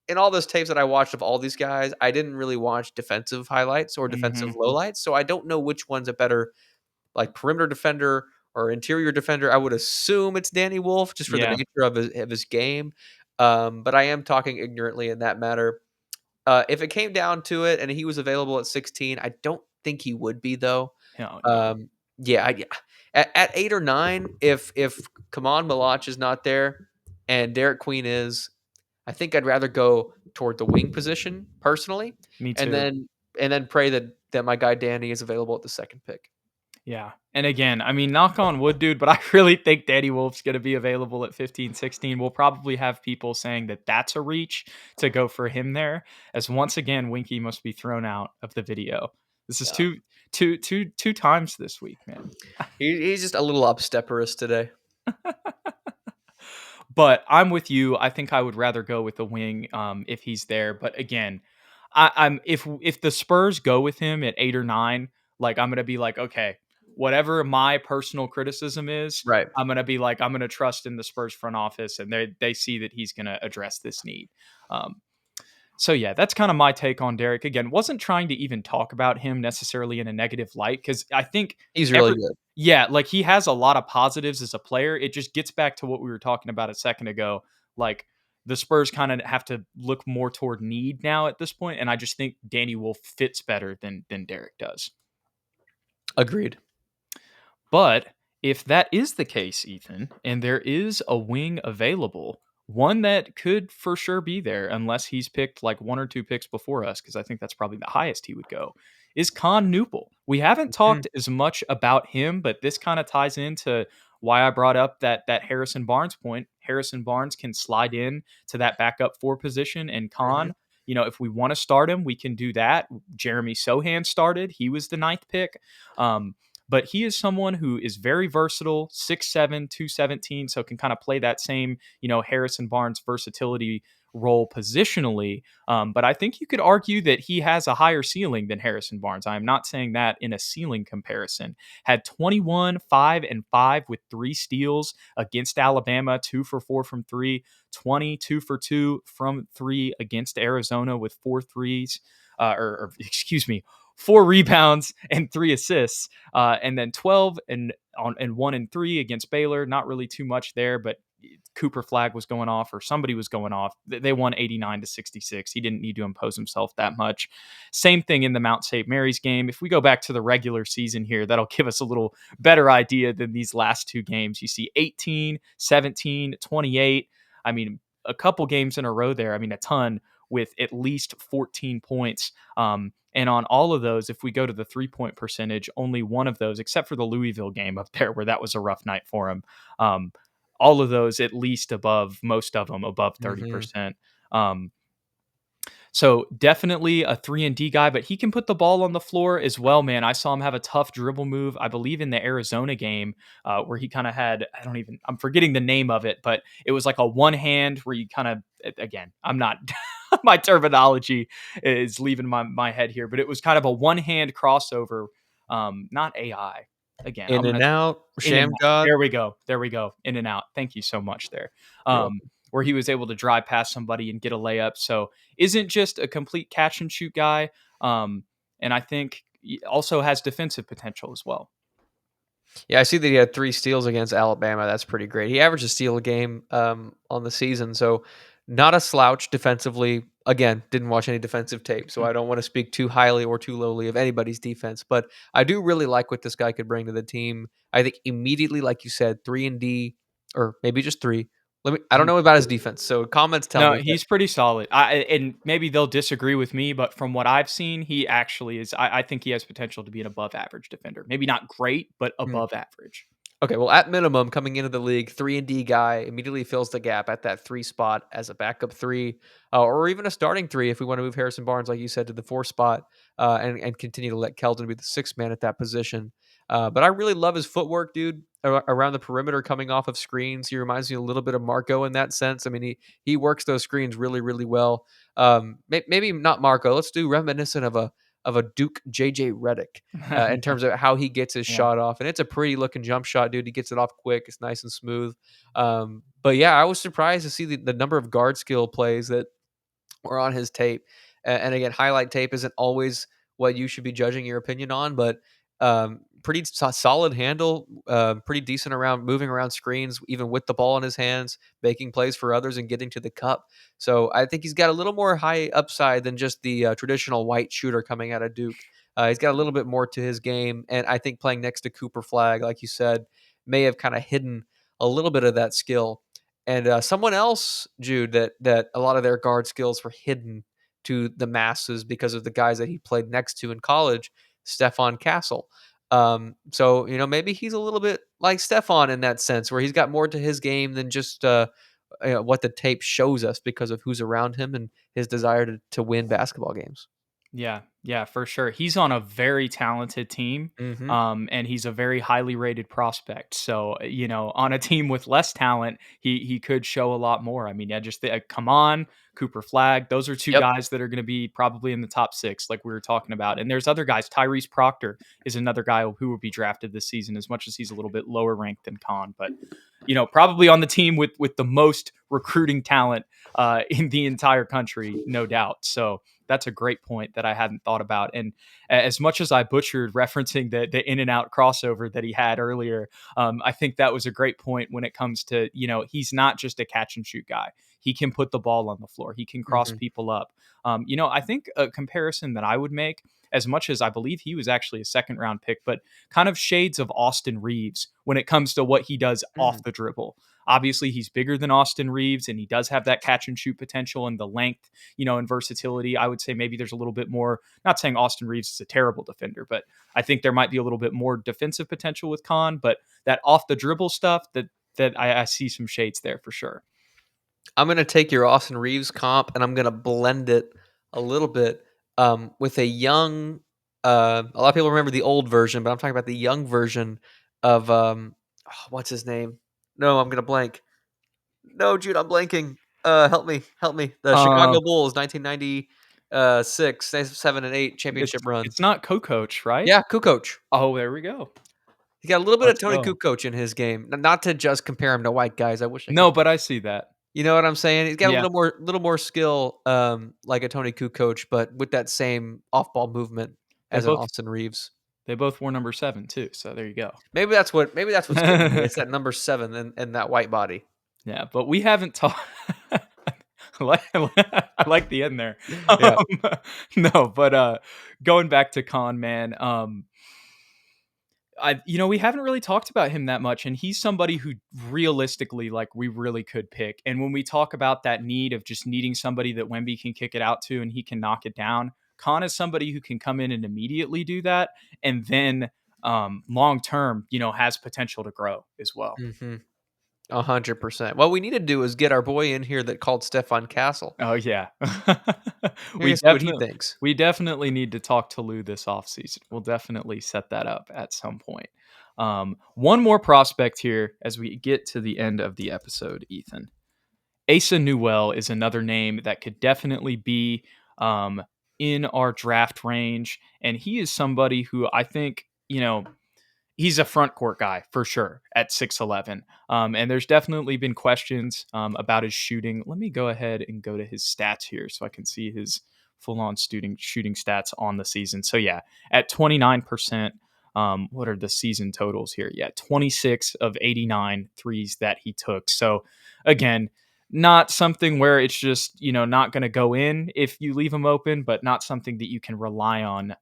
in all those tapes that I watched of all these guys, I didn't really watch defensive highlights or defensive hmm lowlights. So I don't know which one's a better like perimeter defender or interior defender. I would assume it's Danny Wolf just for the yeah. nature of his game. But I am talking ignorantly in that matter. If it came down to it and he was available at 16, I don't think he would be though. Oh no. Um, yeah, at 8 or 9, if Khaman Maluach is not there and Derik Queen is, I think I'd rather go toward the wing position personally, Me and too. then pray that my guy Danny is available at the second pick. Yeah. And again, I mean, knock on wood, dude, but I really think Danny Wolf's going to be available at 15, 16. We'll probably have people saying that that's a reach to go for him there, as once again, Winky must be thrown out of the video. This is Yeah. two times this week, man. He's just a little obstreperous today. But I'm with you. I think I would rather go with the wing, if he's there. But again, I'm if the Spurs go with him at 8 or 9, like I'm gonna be like, okay, whatever my personal criticism is, Right. I'm gonna trust in the Spurs front office, and they see that he's gonna address this need. Um, so yeah, that's kind of my take on Derek. Again, wasn't trying to even talk about him necessarily in a negative light, because I think He's really every good. yeah, like he has a lot of positives as a player. It just gets back to what we were talking about a second ago. Like the Spurs kind of have to look more toward need now at this point, and I just think Danny Wolf fits better than Derek does. Agreed. But if that is the case, Ethan, and there is a wing available, one that could for sure be there, unless he's picked like 1 or 2 picks before us, because I think that's probably the highest he would go, is Kon Knueppel. We haven't Mhm. talked as much about him, but this kind of ties into why I brought up that Harrison Barnes point. Harrison Barnes can slide in to that backup 4 position, and Mhm. Kon if we want to start him, we can do that. Jeremy Sohan started. He was the ninth pick. But he is someone who is very versatile, 6'7", 217, so can kind of play that same, Harrison Barnes versatility role positionally. But I think you could argue that he has a higher ceiling than Harrison Barnes. I am not saying that in a ceiling comparison. Had 21, 5, and 5 with 3 steals against Alabama, 2 for 4 from 3, 20, 2 for 2 from 3 against Arizona with 4 threes, or excuse me, 4 rebounds and 3 assists, and then 12 and 1 and 3 against Baylor. Not really too much there, but Cooper Flag was going off, or somebody was going off. They won 89-66. He didn't need to impose himself that much. Same thing in the Mount St. Mary's game. If we go back to the regular season here, that'll give us a little better idea than these last 2 games. You see 18, 17, 28. I mean, a couple games in a row there. I mean, a ton with at least 14 points. And on all of those, if we go to the 3-point percentage, only one of those, except for the Louisville game up there where that was a rough night for him, all of those at least above, most of them above Mhm. 30%. So definitely a 3-and-D guy, but he can put the ball on the floor as well, man. I saw him have a tough dribble move, I believe in the Arizona game, where he kind of had, I'm forgetting the name of it, but it was like a one hand where you kind of, again, I'm not, my terminology is leaving my head here, but it was kind of a one hand crossover, not AI. Again, I'm In going and to out, in and Sham out. God. There we go. There we go. In and out. Thank you so much there. You're Um, welcome. where he was able to drive past somebody and get a layup. So isn't just a complete catch and shoot guy. Um, and I think he also has defensive potential as well. Yeah, I see that he had 3 steals against Alabama. That's pretty great. He averaged a steal a game on the season, so not a slouch defensively. Again, didn't watch any defensive tape, so I don't want to speak too highly or too lowly of anybody's defense. But I do really like what this guy could bring to the team. I think immediately, like you said, 3-and-D, or maybe just 3. I don't know about his defense, so comments tell No, me. But he's pretty solid. And maybe they'll disagree with me, but from what I've seen, he actually is. I think he has potential to be an above average defender. Maybe not great, but mm, above average. okay, well, at minimum, coming into the league, 3-and-D guy immediately fills the gap at that 3 spot as a backup 3, or even a starting 3 if we want to move Harrison Barnes, like you said, to the 4 spot, and continue to let Keldon be the 6th man at that position. But I really love his footwork, dude, around the perimeter coming off of screens. He reminds me a little bit of Marco in that sense. I mean, he works those screens really, really well. Maybe not Marco. Let's do reminiscent of a Duke JJ Redick in Yeah. terms of how he gets his Yeah. shot off. And it's a pretty looking jump shot, dude. He gets it off quick. It's nice and smooth. But yeah, I was surprised to see the number of guard skill plays that were on his tape. And again, highlight tape isn't always what you should be judging your opinion on, but pretty solid handle, pretty decent around moving around screens, even with the ball in his hands, making plays for others and getting to the cup. So I think he's got a little more high upside than just the traditional white shooter coming out of Duke. He's got a little bit more to his game, and I think playing next to Cooper Flag, like you said, may have kind of hidden a little bit of that skill. And someone else, Jude, that a lot of their guard skills were hidden to the masses because of the guys that he played next to in college, Stefan Castle. So maybe he's a little bit like Stefan in that sense, where he's got more to his game than just what the tape shows us because of who's around him and his desire to win basketball games. Yeah, yeah, for sure. He's on a very talented team, Hmm. and he's a very highly rated prospect. So, on a team with less talent, he could show a lot more. I mean, yeah, just come on, Cooper Flag. Those are 2 Yep. guys that are going to be probably in the top 6, like we were talking about. And there's other guys. Tyrese Proctor is another guy who will be drafted this season, as much as he's a little bit lower ranked than Khan, but probably on the team with the most recruiting talent in the entire country, no doubt. So that's a great point that I hadn't thought about. And as much as I butchered referencing the in and out crossover that he had earlier, I think that was a great point when it comes to, he's not just a catch and shoot guy. He can put the ball on the floor. He can cross Hmm. people up. I think a comparison that I would make, as much as I believe he was actually a second round pick, but kind of shades of Austin Reeves when it comes to what he does off the dribble. Obviously, he's bigger than Austin Reeves, and he does have that catch and shoot potential and the length, and versatility. I would say maybe there's a little bit more, not saying Austin Reeves is a terrible defender, but I think there might be a little bit more defensive potential with Khan, but that off the dribble stuff that I see some shades there for sure. I'm gonna take your Austin Reeves comp and I'm gonna blend it a little bit, with a young, a lot of people remember the old version, but I'm talking about the young version of, what's his name? No, I'm gonna blank. No, Jude, I'm blanking. Help me. The Uh, Chicago Bulls, 1990, 6, 7 and 8 championship run. it's not Kukoc, right? Yeah, Kukoc. Oh, there we go. He got a little bit of Let's Tony go. Kukoc in his game. Not to just compare him to white guys. I wish I could. No, but I see that. You know what I'm saying? He's got a Yeah, little more skill, like a Tony Kukoc, but with that same off-ball movement they as an both Austin Reeves. they both wore number 7 too, so there you go. Maybe that's what's getting me. It's that number 7 and that white body. Yeah, but we haven't talked. I like the end there. Yeah. No, but going back to Khan, man, we haven't really talked about him that much, and he's somebody who realistically, like, we really could pick. And when we talk about that need of just needing somebody that Wemby can kick it out to and he can knock it down, Khan is somebody who can come in and immediately do that, and then long term, has potential to grow as well. Mhm. 100%. What we need to do is get our boy in here that called Stefan Castle. Oh yeah. We're we gonna see what he definitely thinks. we definitely need to talk to Lou this offseason. We'll definitely set that up at some point. One more prospect here as we get to the end of the episode, Ethan. Asa Newell is another name that could definitely be in our draft range. And he is somebody who I think, he's a front court guy for sure at 6'11. And there's definitely been questions about his shooting. Let me go ahead and go to his stats here so I can see his full on shooting stats on the season. So, yeah, at 29%, what are the season totals here? Yeah, 26 of 89 threes that he took. So, again, not something where it's just, not going to go in if you leave him open, but not something that you can rely on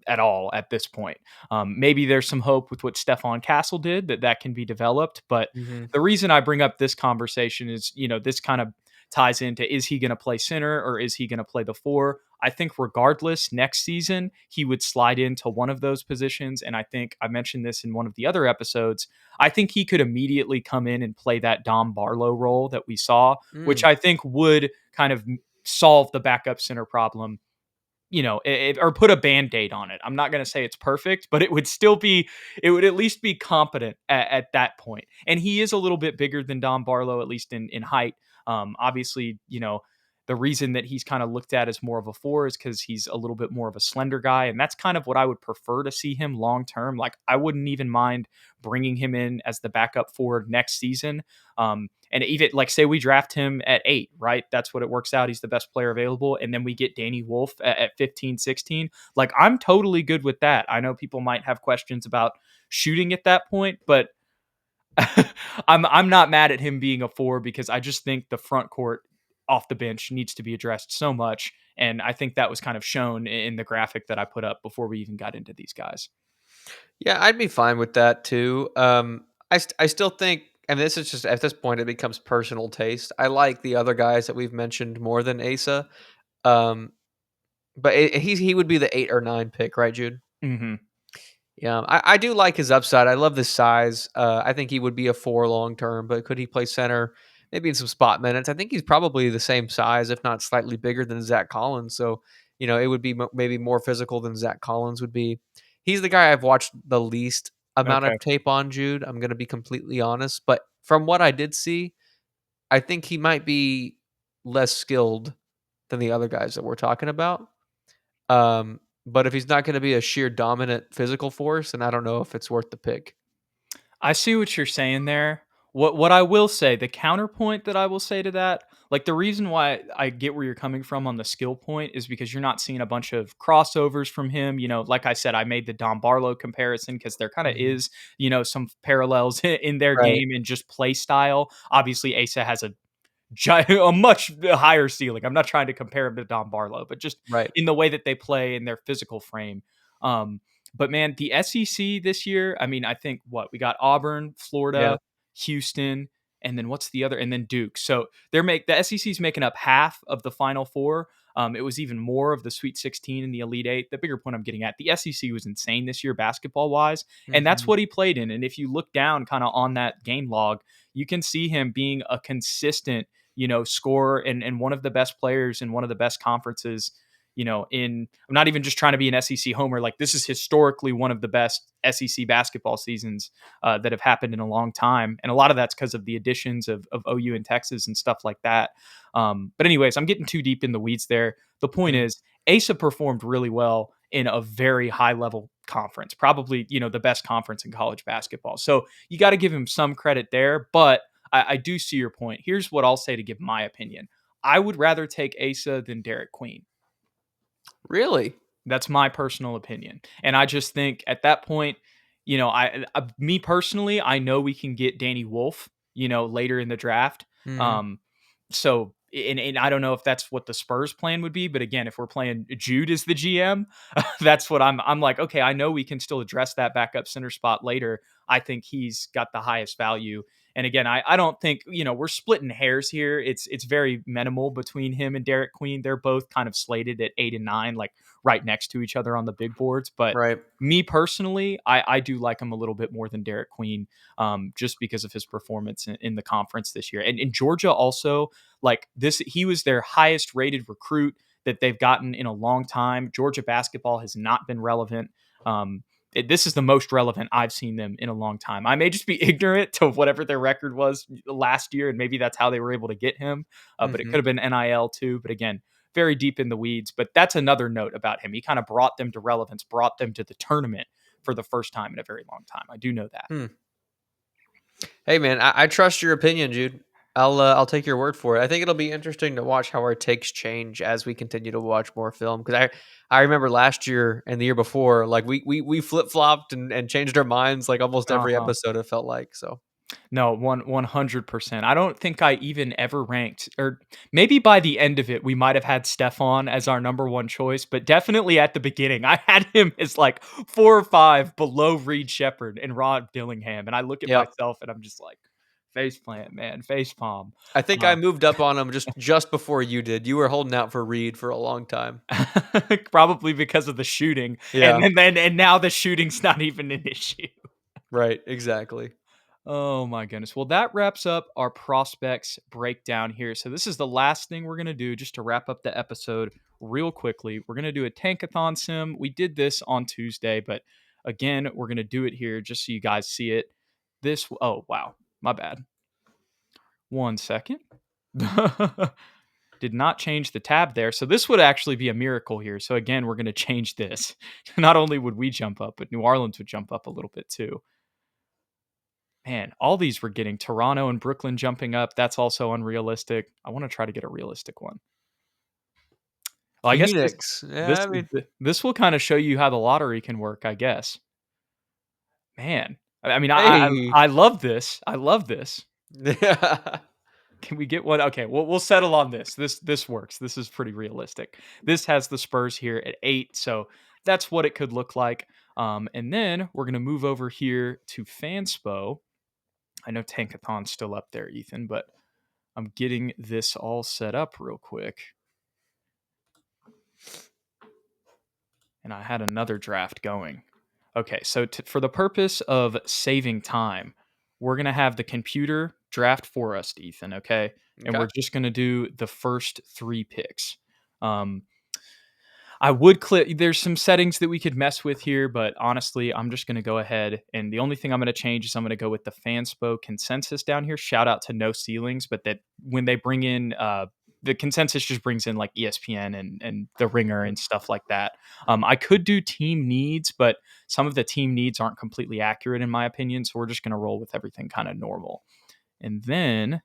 at all at this point. Maybe there's some hope with what Stefan Castle did that can be developed. But Mhm. the reason I bring up this conversation is, this kind of ties into, is he going to play center or is he going to play the 4? I think regardless, next season, he would slide into one of those positions. And I think I mentioned this in one of the other episodes. I think he could immediately come in and play that Dom Barlow role that we saw, which Mm. I think would kind of solve the backup center problem, or put a band-aid on it. I'm not going to say it's perfect, but it would at least be competent at that point. And he is a little bit bigger than Don Barlow, at least in height. Obviously, the reason that he's kind of looked at as more of a 4 is because he's a little bit more of a slender guy. And that's kind of what I would prefer to see him long term. Like, I wouldn't even mind bringing him in as the backup 4 next season. And even, like, say we draft him at 8, right? That's what it works out. He's the best player available. And then we get Danny Wolf at 15, 16. Like, I'm totally good with that. I know people might have questions about shooting at that point, but I'm not mad at him being a 4 because I just think the front court off the bench needs to be addressed so much. And I think that was kind of shown in the graphic that I put up before we even got into these guys. Yeah, I'd be fine with that too. I still think, and this is just at this point, it becomes personal taste. I like the other guys that we've mentioned more than Asa. Um, but he would be the 8 or 9 pick, right, Jude? Hmm. Yeah, I do like his upside. I love the size. I think he would be a 4 long term, but could he play center? Maybe in some spot minutes. I think he's probably the same size, if not slightly bigger than Zach Collins. So, it would be maybe more physical than Zach Collins would be. He's the guy I've watched the least amount Okay. of tape on, Jude. I'm going to be completely honest. But from what I did see, I think he might be less skilled than the other guys that we're talking about. But if he's not gonna be a sheer dominant physical force, then I don't know if it's worth the pick. I see what you're saying there. What I will say, the counterpoint that I will say to that, like, the reason why I get where you're coming from on the skill point is because you're not seeing a bunch of crossovers from him. Like I said, I made the Don Barlow comparison because there kind of Mhm. is, some parallels in their Right, game and just play style. Obviously, Asa has a much higher ceiling. I'm not trying to compare him to Don Barlow, but just right. in the way that they play in their physical frame. Um, but man, the SEC this year, I mean, I think what we got: Auburn, Yeah. Florida, Houston, and then what's the other? And then Duke. So the SEC's making up half of the Final Four. It was even more of the Sweet 16 and the Elite Eight. The bigger point I'm getting at, the SEC was insane this year basketball wise, and that's Mhm. what he played in. And if you look down kind of on that game log, you can see him being a consistent, score and one of the best players in one of the best conferences. I'm not even just trying to be an SEC homer. Like, this is historically one of the best SEC basketball seasons that have happened in a long time. And a lot of that's because of the additions of OU and Texas and stuff like that. But anyways, I'm getting too deep in the weeds there. The point Mm. is, Asa performed really well in a very high level conference, probably, the best conference in college basketball. So you got to give him some credit there. But I do see your point. Here's what I'll say to give my opinion. I would rather take Asa than Derik Queen. Really? That's my personal opinion. And I just think at that point, me personally, I know we can get Danny Wolf, later in the draft. Mhm. Um, and I don't know if that's what the Spurs plan would be, but again, if we're playing Jude as the GM, that's what I'm like, okay, I know we can still address that backup center spot later. I think he's got the highest value. And again, I don't think, we're splitting hairs here. It's very minimal between him and Derik Queen. They're both kind of slated at 8 and 9, like right next to each other on the big boards. But Right. me personally, I do like him a little bit more than Derik Queen, just because of his performance in the conference this year. And in Georgia also, like this, he was their highest rated recruit that they've gotten in a long time. Georgia basketball has not been relevant. This is the most relevant I've seen them in a long time. I may just be ignorant to whatever their record was last year, and maybe that's how they were able to get him. But it Mhm. could have been NIL too. But again, very deep in the weeds. But that's another note about him. He kind of brought them to relevance, brought them to the tournament for the first time in a very long time. I do know that. Hmm. Hey, man, I trust your opinion, Jude. I'll take your word for it. I think it'll be interesting to watch how our takes change as we continue to watch more film. Because I remember last year and the year before, like we flip flopped and changed our minds like almost every Uh-huh. episode. It felt like so. No, 100%. I don't think I even ever ranked, or maybe by the end of it, we might have had Stefan as our number one choice, but definitely at the beginning, I had him as like 4 or 5 below Reed Shepherd and Rod Dillingham. And I look at Yeah, myself and I'm just like, face plant, man, face palm. I think I moved up on him just before you did. You were holding out for Reed for a long time. Probably because of the shooting. Yeah, And now the shooting's not even an issue. right. Exactly. Oh my goodness. Well, that wraps up our prospects breakdown here. So this is the last thing we're going to do just to wrap up the episode real quickly. We're going to do a tankathon sim. We did this on Tuesday, but again, we're going to do it here just so you guys see it. Oh, wow. My bad. 1 second. Did not change the tab there. So this would actually be a miracle here. So again, we're going to change this. Not only would we jump up, but New Orleans would jump up a little bit too. Man, all these were getting Toronto and Brooklyn jumping up. That's also unrealistic. I want to try to get a realistic one. Well, I guess this Phoenix. Yeah, this I mean, this will kind of show you how the lottery can work, I guess. Man, I mean, hey. I love this. I love this. Yeah. Can we get one? Okay, we'll settle on this. This works. This is pretty realistic. This has the Spurs here at 8, so that's what it could look like. And then we're gonna move over here to Fanspo. I know Tankathon's still up there, Ethan, but I'm getting this all set up real quick. And I had another draft going. Okay, so for the purpose of saving time, we're going to have the computer draft for us, Ethan, okay? And Okay. we're just going to do the first 3 picks. Um, I would click. There's some settings that we could mess with here, but honestly, I'm just going to go ahead. And the only thing I'm going to change is I'm going to go with the Fanspo consensus down here. Shout out to No Ceilings, but that when they bring in the consensus just brings in like ESPN and the Ringer and stuff like that. I could do team needs, but some of the team needs aren't completely accurate in my opinion. So we're just going to roll with everything kind of normal. And then,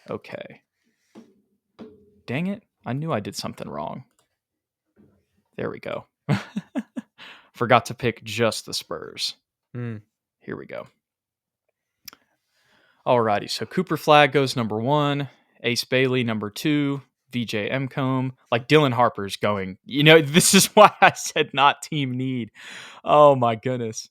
okay, dang it, I knew I did something wrong. There we go. Forgot to pick just the Spurs. Mm. Here we go. Alrighty, so Cooper Flag goes number 1, Ace Bailey number 2, VJ Mcomb. Like Dylan Harper's going. This is why I said not team need. Oh my goodness.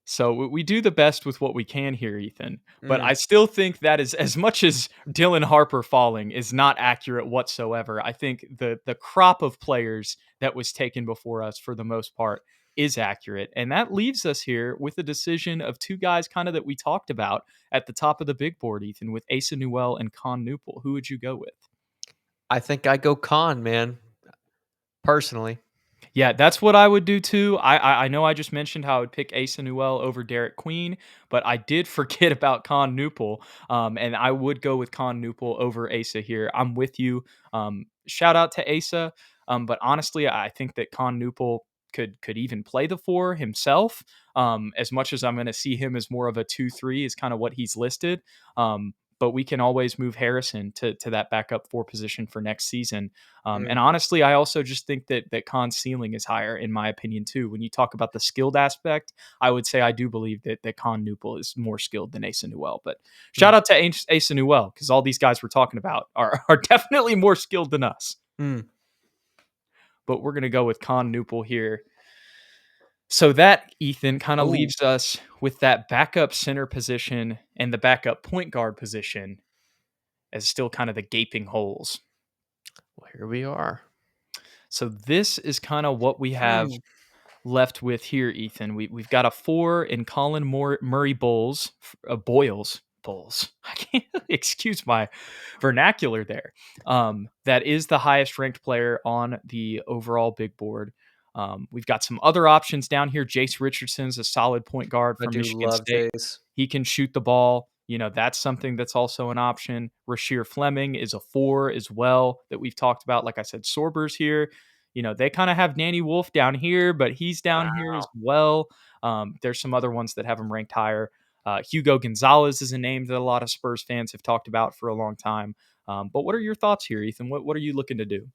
So we do the best with what we can here, Ethan. But I Mm. still think that is as much as Dylan Harper falling is not accurate whatsoever. I think the crop of players that was taken before us for the most part is accurate. And that leaves us here with a decision of two guys kind of that we talked about at the top of the big board, Ethan, with Asa Newell and Kon Knueppel. Who would you go with? I think I go Kon, man, personally. Yeah, that's what I would do too. I know I just mentioned how I would pick Asa Newell over Derik Queen, but I did forget about Kon Knueppel, and I would go with Kon Knueppel over Asa here. I'm with you. Shout out to Asa, but honestly, I think that Kon Knueppel could even play the four himself. As much as I'm going to see him as more of a 2-3 is kind of what he's listed. But we can always move Harrison to that backup four position for next season. And Mm, honestly, I also just think that Khan's ceiling is higher, in my opinion, too. When you talk about the skilled aspect, I would say I do believe that Kon Knueppel is more skilled than Asa Newell. But shout mm, out to Asa Newell, because all these guys we're talking about are definitely more skilled than us. mm. But we're going to go with Kon Knueppel here. So that, Ethan, kind of Oh, leaves us with that backup center position and the backup point guard position as still kind of the gaping holes. well, here we are. So this is kind of what we have Hmm. left with here, Ethan. We've got a 4 in Colin Murray Boyles Bowles. I can't excuse my vernacular there. That is the highest ranked player on the overall big board. We've got some other options down here. Jace Richardson's a solid point guard I from do Michigan love State. Jace. He can shoot the ball. That's something that's also an option. Rasheer Fleming is a 4 as well that we've talked about. Like I said, Sorber's here. They kind of have Danny Wolf down here, but he's down here as Wow. well. There's some other ones that have him ranked higher. Hugo Gonzalez is a name that a lot of Spurs fans have talked about for a long time. But what are your thoughts here, Ethan? What are you looking to do?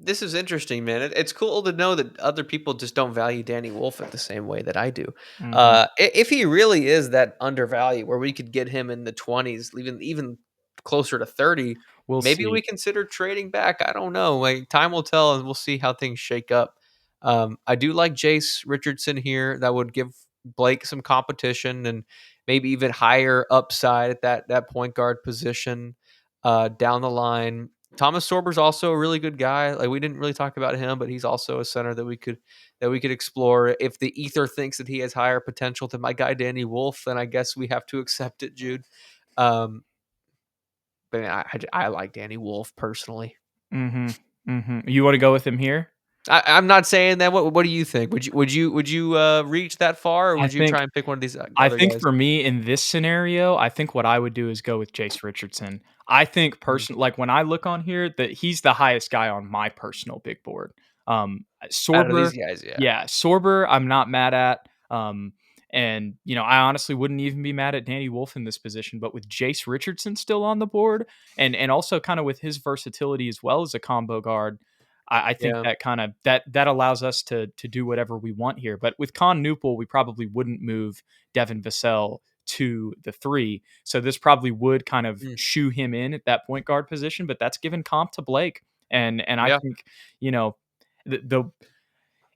This is interesting, man. It's cool to know that other people just don't value Danny Wolf at the same way that I do. Hmm. If he really is that undervalued, where we could get him in the 20s, even closer to 30, We'll maybe see. we consider trading back. I don't know. Like time will tell, and we'll see how things shake up. I do like Jace Richardson here. That would give Blake some competition and maybe even higher upside at that point guard position down the line. Thomas Sorber's also a really good guy. Like we didn't really talk about him, but he's also a center that we could explore. If the ether thinks that he has higher potential than my guy Danny Wolf, then I guess we have to accept it, Jude. Um, but I like Danny Wolf personally. Hmm. You want to go with him here? I'm not saying that. What do you think? Would you reach that far, or I would you try think and pick one of these I other think guys? for me in this scenario, I think what I would do is go with Jace Richardson. I think Mm. like when I look on here, that he's the highest guy on my personal big board. Out of Sorber, these guys, yeah, yeah, Sorber, I'm not mad at. And I honestly wouldn't even be mad at Danny Wolf in this position, but with Jace Richardson still on the board, and also kind of with his versatility as well as a combo guard, I think yeah, that kind of that allows us to do whatever we want here. But with Kon Knueppel, we probably wouldn't move Devin Vassell to the 3. So this probably would kind of mm, shoe him in at that point guard position, but that's given comp to Blake. And I yeah. think, you know, the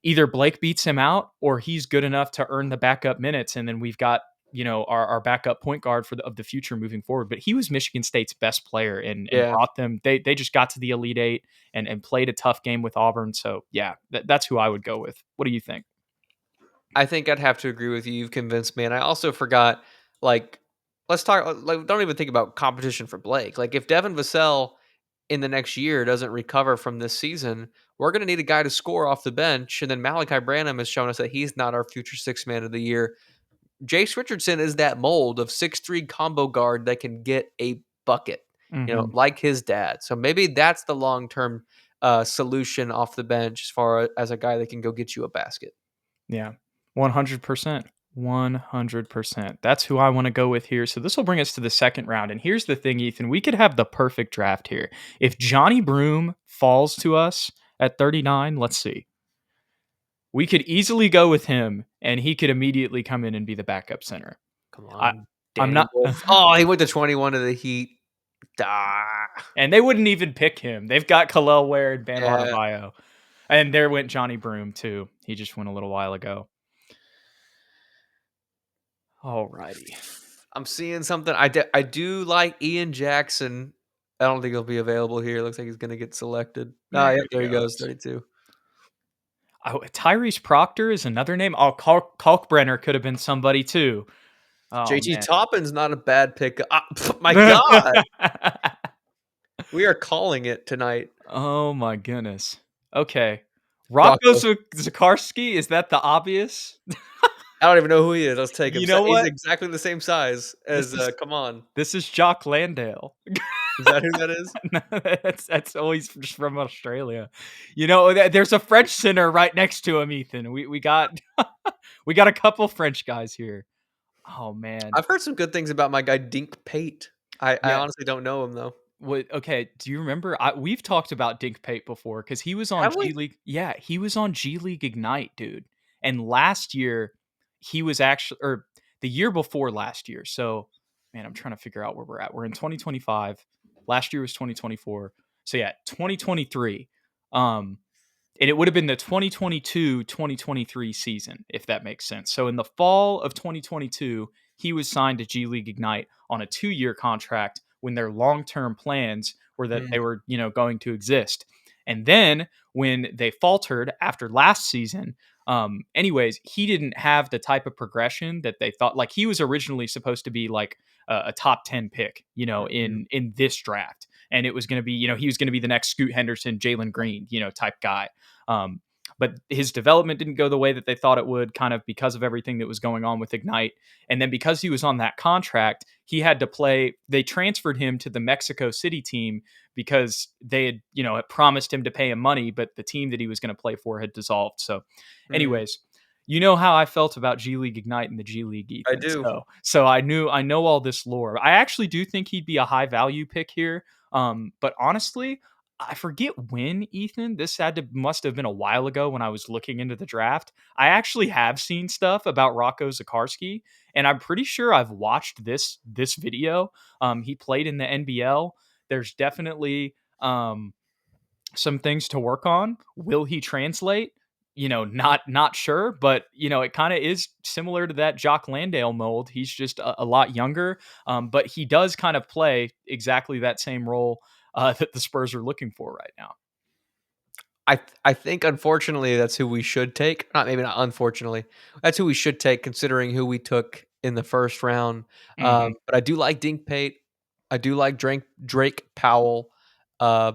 either Blake beats him out or he's good enough to earn the backup minutes. And then we've got, our backup point guard of the future moving forward. But he was Michigan State's best player and Yeah. brought them. They just got to the Elite Eight and played a tough game with Auburn. So yeah, that's who I would go with. What do you think? I think I'd have to agree with you. You've convinced me. And I also forgot, like, let's talk. Like, don't even think about competition for Blake. Like, if Devin Vassell in the next year doesn't recover from this season, we're going to need a guy to score off the bench. And then Malachi Branham has shown us that he's not our future six man of the year. Jace Richardson is that mold of 6'3" combo guard that can get a bucket, Hmm. like his dad. So maybe that's the long term solution off the bench as far as a guy that can go get you a basket. Yeah, 100%. 100%. That's who I want to go with here. So this will bring us to the second round. And here's the thing, Ethan, we could have the perfect draft here. If Johnny Broom falls to us at 39, let's see. We could easily go with him and he could immediately come in and be the backup center. Come I on, I'm Danny not Wolf. Oh, he went to 21 of the Heat. Ah, and they wouldn't even pick him. They've got Khalil Ware and Bam yeah. Adebayo. And there went Johnny Broom too. He just went a little while ago. Alrighty. I'm seeing something. I do like Ian Jackson. I don't think he'll be available here. Looks like he's going to get selected. Oh, There yep, he there he goes. goes. 32. Oh, Tyrese Proctor is another name. Oh, Kalkbrenner could have been somebody too. Oh JT man. Toppin's not a bad pick. My God, we are calling it tonight. Oh my goodness. Okay. Rocco Rocco. Zakarsky, is that the obvious? I don't even know who he is. Let's take him. You know He's what? exactly the same size This as, is come on. this is Jock Landale. Is that who that is? No, that's always just from Australia. There's a French center right next to him, Ethan. We got we got a couple French guys here. Oh man. I've heard some good things about my guy Dink Pate. I Yeah. honestly don't know him though. Okay, do you remember we've talked about Dink Pate before because he was on Have G we? League. Yeah, he was on G League Ignite, dude. And last year, he was actually or the year before last year. So, man, I'm trying to figure out where we're at. We're in 2025. Last year was 2024. So yeah, 2023. Um, and it would have been the 2022-2023 season, if that makes sense. So in the fall of 2022, he was signed to G League Ignite on a 2-year contract when their long-term plans were that Mm, they were, going to exist. And then when they faltered after last season, anyways, he didn't have the type of progression that they thought. Like he was originally supposed to be like a top 10 pick, mhm, in this draft. And it was going to be, he was going to be the next Scoot Henderson, Jalen Green, type guy. Um, but his development didn't go the way that they thought it would, kind of because of everything that was going on with Ignite. And then because he was on that contract, he had to play. They transferred him to the Mexico City team because they had, had promised him to pay him money, but the team that he was going to play for had dissolved. So, mm. anyways, you know how I felt about G League Ignite and the G League, I Ethan. do. So I know all this lore. I actually do think he'd be a high value pick here. But honestly, I forget when, Ethan. This must have been a while ago when I was looking into the draft. I actually have seen stuff about Rocco Zakarsky, and I'm pretty sure I've watched this video. He played in the NBL. There's definitely some things to work on. Will he translate? Not sure, but it kind of is similar to that Jock Landale mold. He's just a lot younger, but he does kind of play exactly that same role that the Spurs are looking for right now. I think unfortunately that's who we should take. Not unfortunately. That's who we should take considering who we took in the first round. Hmm. But I do like Dink Pate. I do like Drake Powell. Uh,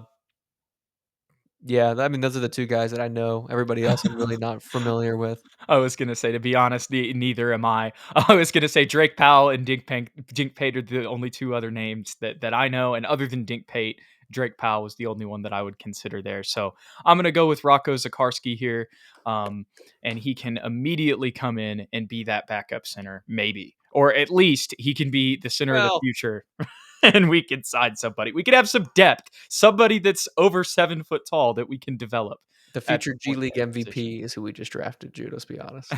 yeah, I mean those are the two guys that I know. Everybody else I'm really not familiar with. I was gonna say, to be honest, neither am I. I was gonna say Drake Powell and Dink Pate are the only two other names that I know, and other than Dink Pate, Drake Powell was the only one that I would consider there. So I'm gonna go with Rocco Zakarsky here, and he can immediately come in and be that backup center, maybe, or at least he can be the center of the Well, future. And we can sign somebody. We could have some depth, somebody that's over 7 foot tall that we can develop the at future the G point League guard position. MVP is who we just drafted, Jude, let's be honest.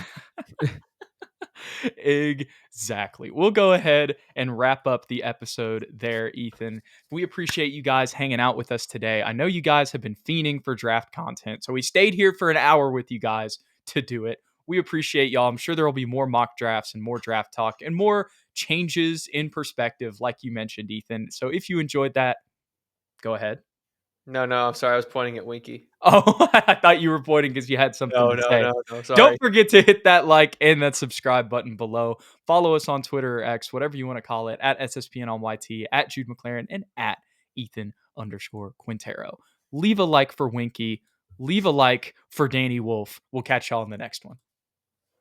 Exactly. We'll go ahead and wrap up the episode there, Ethan. We appreciate you guys hanging out with us today. I know you guys have been fiending for draft content, so we stayed here for an hour with you guys to do it. We appreciate y'all. I'm sure there will be more mock drafts and more draft talk and more changes in perspective, like you mentioned, Ethan. So if you enjoyed that, go ahead. No, I'm sorry, I was pointing at Winky. Oh, I thought you were pointing because you had something No, to no, say. no, no, Don't sorry. forget to hit that like and that subscribe button below. Follow us on Twitter or X, whatever you want to call it, at SSPN on YT, at Jude McLaren, and at Ethan_Quintero. Leave a like for Winky. Leave a like for Danny Wolf. We'll catch y'all in the next one.